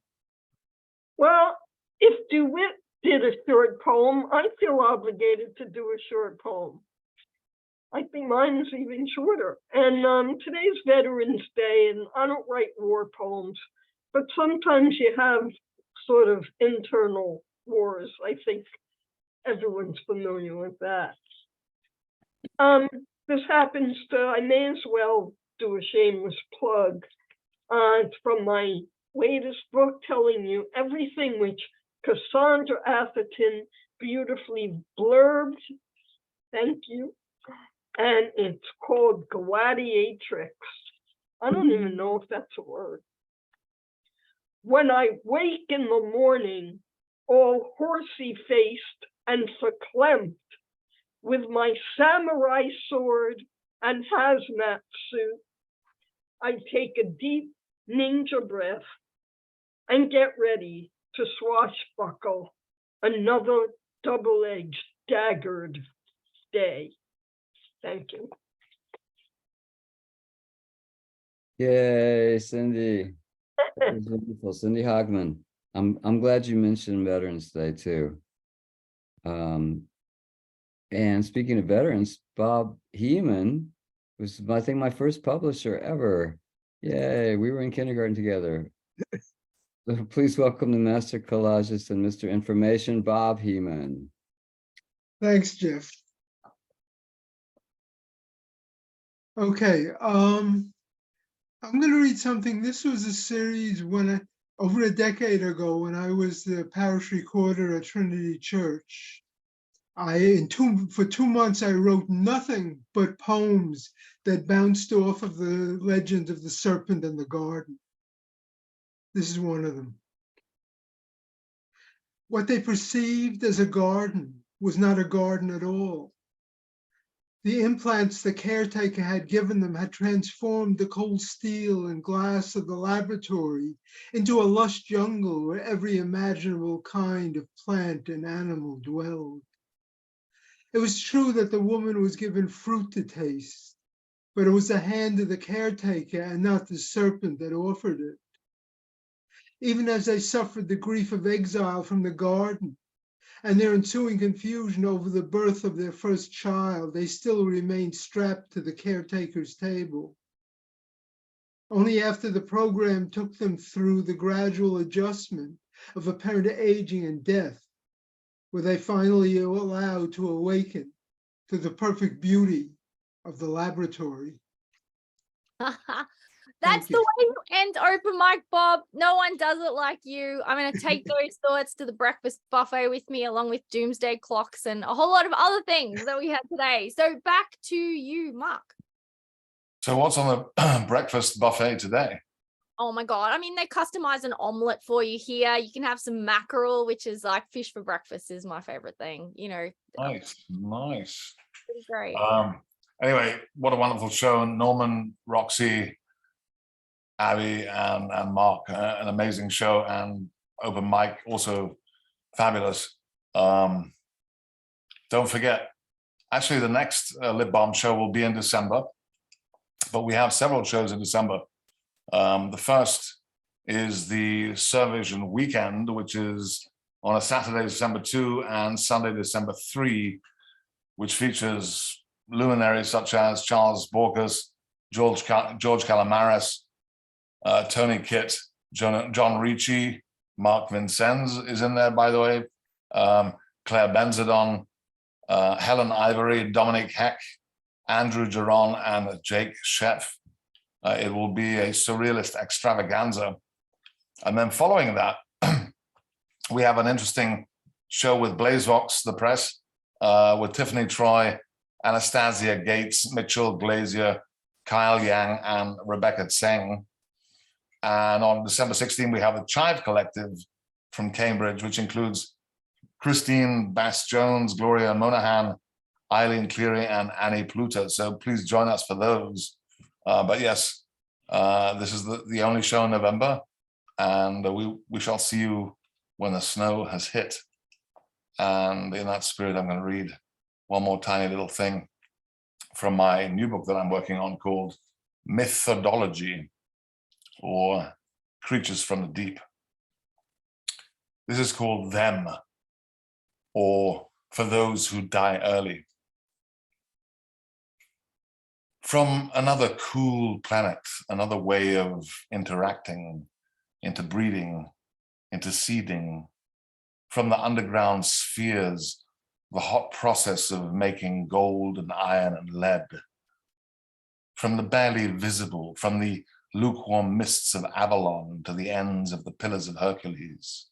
Well, if DeWitt did a short poem, I feel obligated to do a short poem. I think mine is even shorter. And today's Veterans Day, and I don't write war poems, but sometimes you have sort of internal wars. I think everyone's familiar with that. This happens to, I may as well do a shameless plug. It's from my latest book, telling you everything which Cassandra Atherton beautifully blurbed. Thank you. and it's called Gladiatrix. I don't even know if that's a word. When I wake in the morning, all horsey-faced and verklempt, with my samurai sword and hazmat suit, I take a deep ninja breath and get ready to swashbuckle another double-edged daggered day. Thank you.
Yay, Cindy. That was wonderful. Cindy Hogman. I'm glad you mentioned Veterans Day too. And speaking of veterans, Bob Heeman was, I think, my first publisher ever. Yay, we were in kindergarten together. So please welcome the master collagist and Mr. Information, Bob Heeman.
Thanks, Jeff. Okay, I'm going to read something. This was a series when over a decade ago, when I was the parish recorder at Trinity Church. For 2 months, I wrote nothing but poems that bounced off of the legend of the serpent and the garden. This is one of them. What they perceived as a garden was not a garden at all. The implants the caretaker had given them had transformed the cold steel and glass of the laboratory into a lush jungle where every imaginable kind of plant and animal dwelled. It was true that the woman was given fruit to taste, but it was the hand of the caretaker and not the serpent that offered it. Even as they suffered the grief of exile from the garden and their ensuing confusion over the birth of their first child, they still remained strapped to the caretaker's table. Only after the program took them through the gradual adjustment of apparent aging and death were they finally allowed to awaken to the perfect beauty of the laboratory.
That's the way you end open mic, Bob. No one does it like you. I'm going to take those thoughts to the breakfast buffet with me, along with doomsday clocks and a whole lot of other things that we had today. So back to you, Mark.
So what's on the breakfast buffet today?
Oh my God. I mean, they customize an omelet for you here. You can have some mackerel, which is like fish for breakfast is my favorite thing, you know.
Nice, nice.
Pretty great.
Anyway, what a wonderful show. Norman, Roxy, Aby, and Mark, an amazing show, and open mic, also fabulous. Don't forget, actually the next Lit Balm show will be in December, but we have several shows in December. The first is the Survision Weekend, which is on a Saturday, December 2 and Sunday, December 3, which features luminaries such as Charles Borkus, George Calamares, Tony Kitt, John Ricci, Mark Vincennes is in there, by the way, Claire Benzadon, Helen Ivory, Dominic Heck, Andrew Geron, and Jake Sheff. It will be a surrealist extravaganza. And then following that, we have an interesting show with BlazeVox, the press, with Tiffany Troy, Anastasia Gates, Mitchell Glazier, Kyle Yang, and Rebecca Tseng. And on December 16, we have the Chive Collective from Cambridge, which includes Christine Bass-Jones, Gloria Monahan, Eileen Cleary, and Annie Pluter. So please join us for those. But yes, this is the only show in November, and we shall see you when the snow has hit. And in that spirit, I'm going to read one more tiny little thing from my new book that I'm working on called Mythodology, or Creatures from the Deep. This is called Them, or For Those Who Die Early. From another cool planet, another way of interacting, interbreeding, interseeding, from the underground spheres, the hot process of making gold and iron and lead, from the barely visible, from the lukewarm mists of Avalon to the ends of the Pillars of Hercules,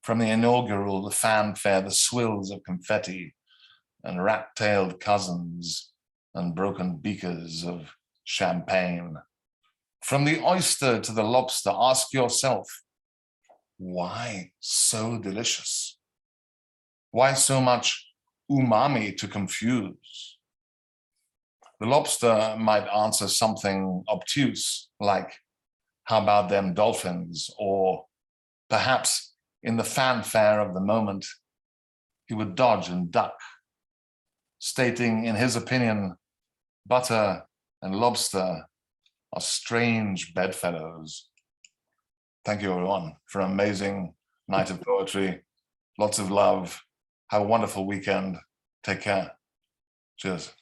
from the inaugural, the fanfare, the swills of confetti and rat-tailed cousins, and broken beakers of champagne. From the oyster to the lobster, ask yourself, why so delicious? Why so much umami to confuse? The lobster might answer something obtuse, like, how about them dolphins? Or perhaps in the fanfare of the moment, he would dodge and duck, stating in his opinion, butter and lobster are strange bedfellows. Thank you, everyone, for an amazing night of poetry. Lots of love. Have a wonderful weekend. Take care. Cheers.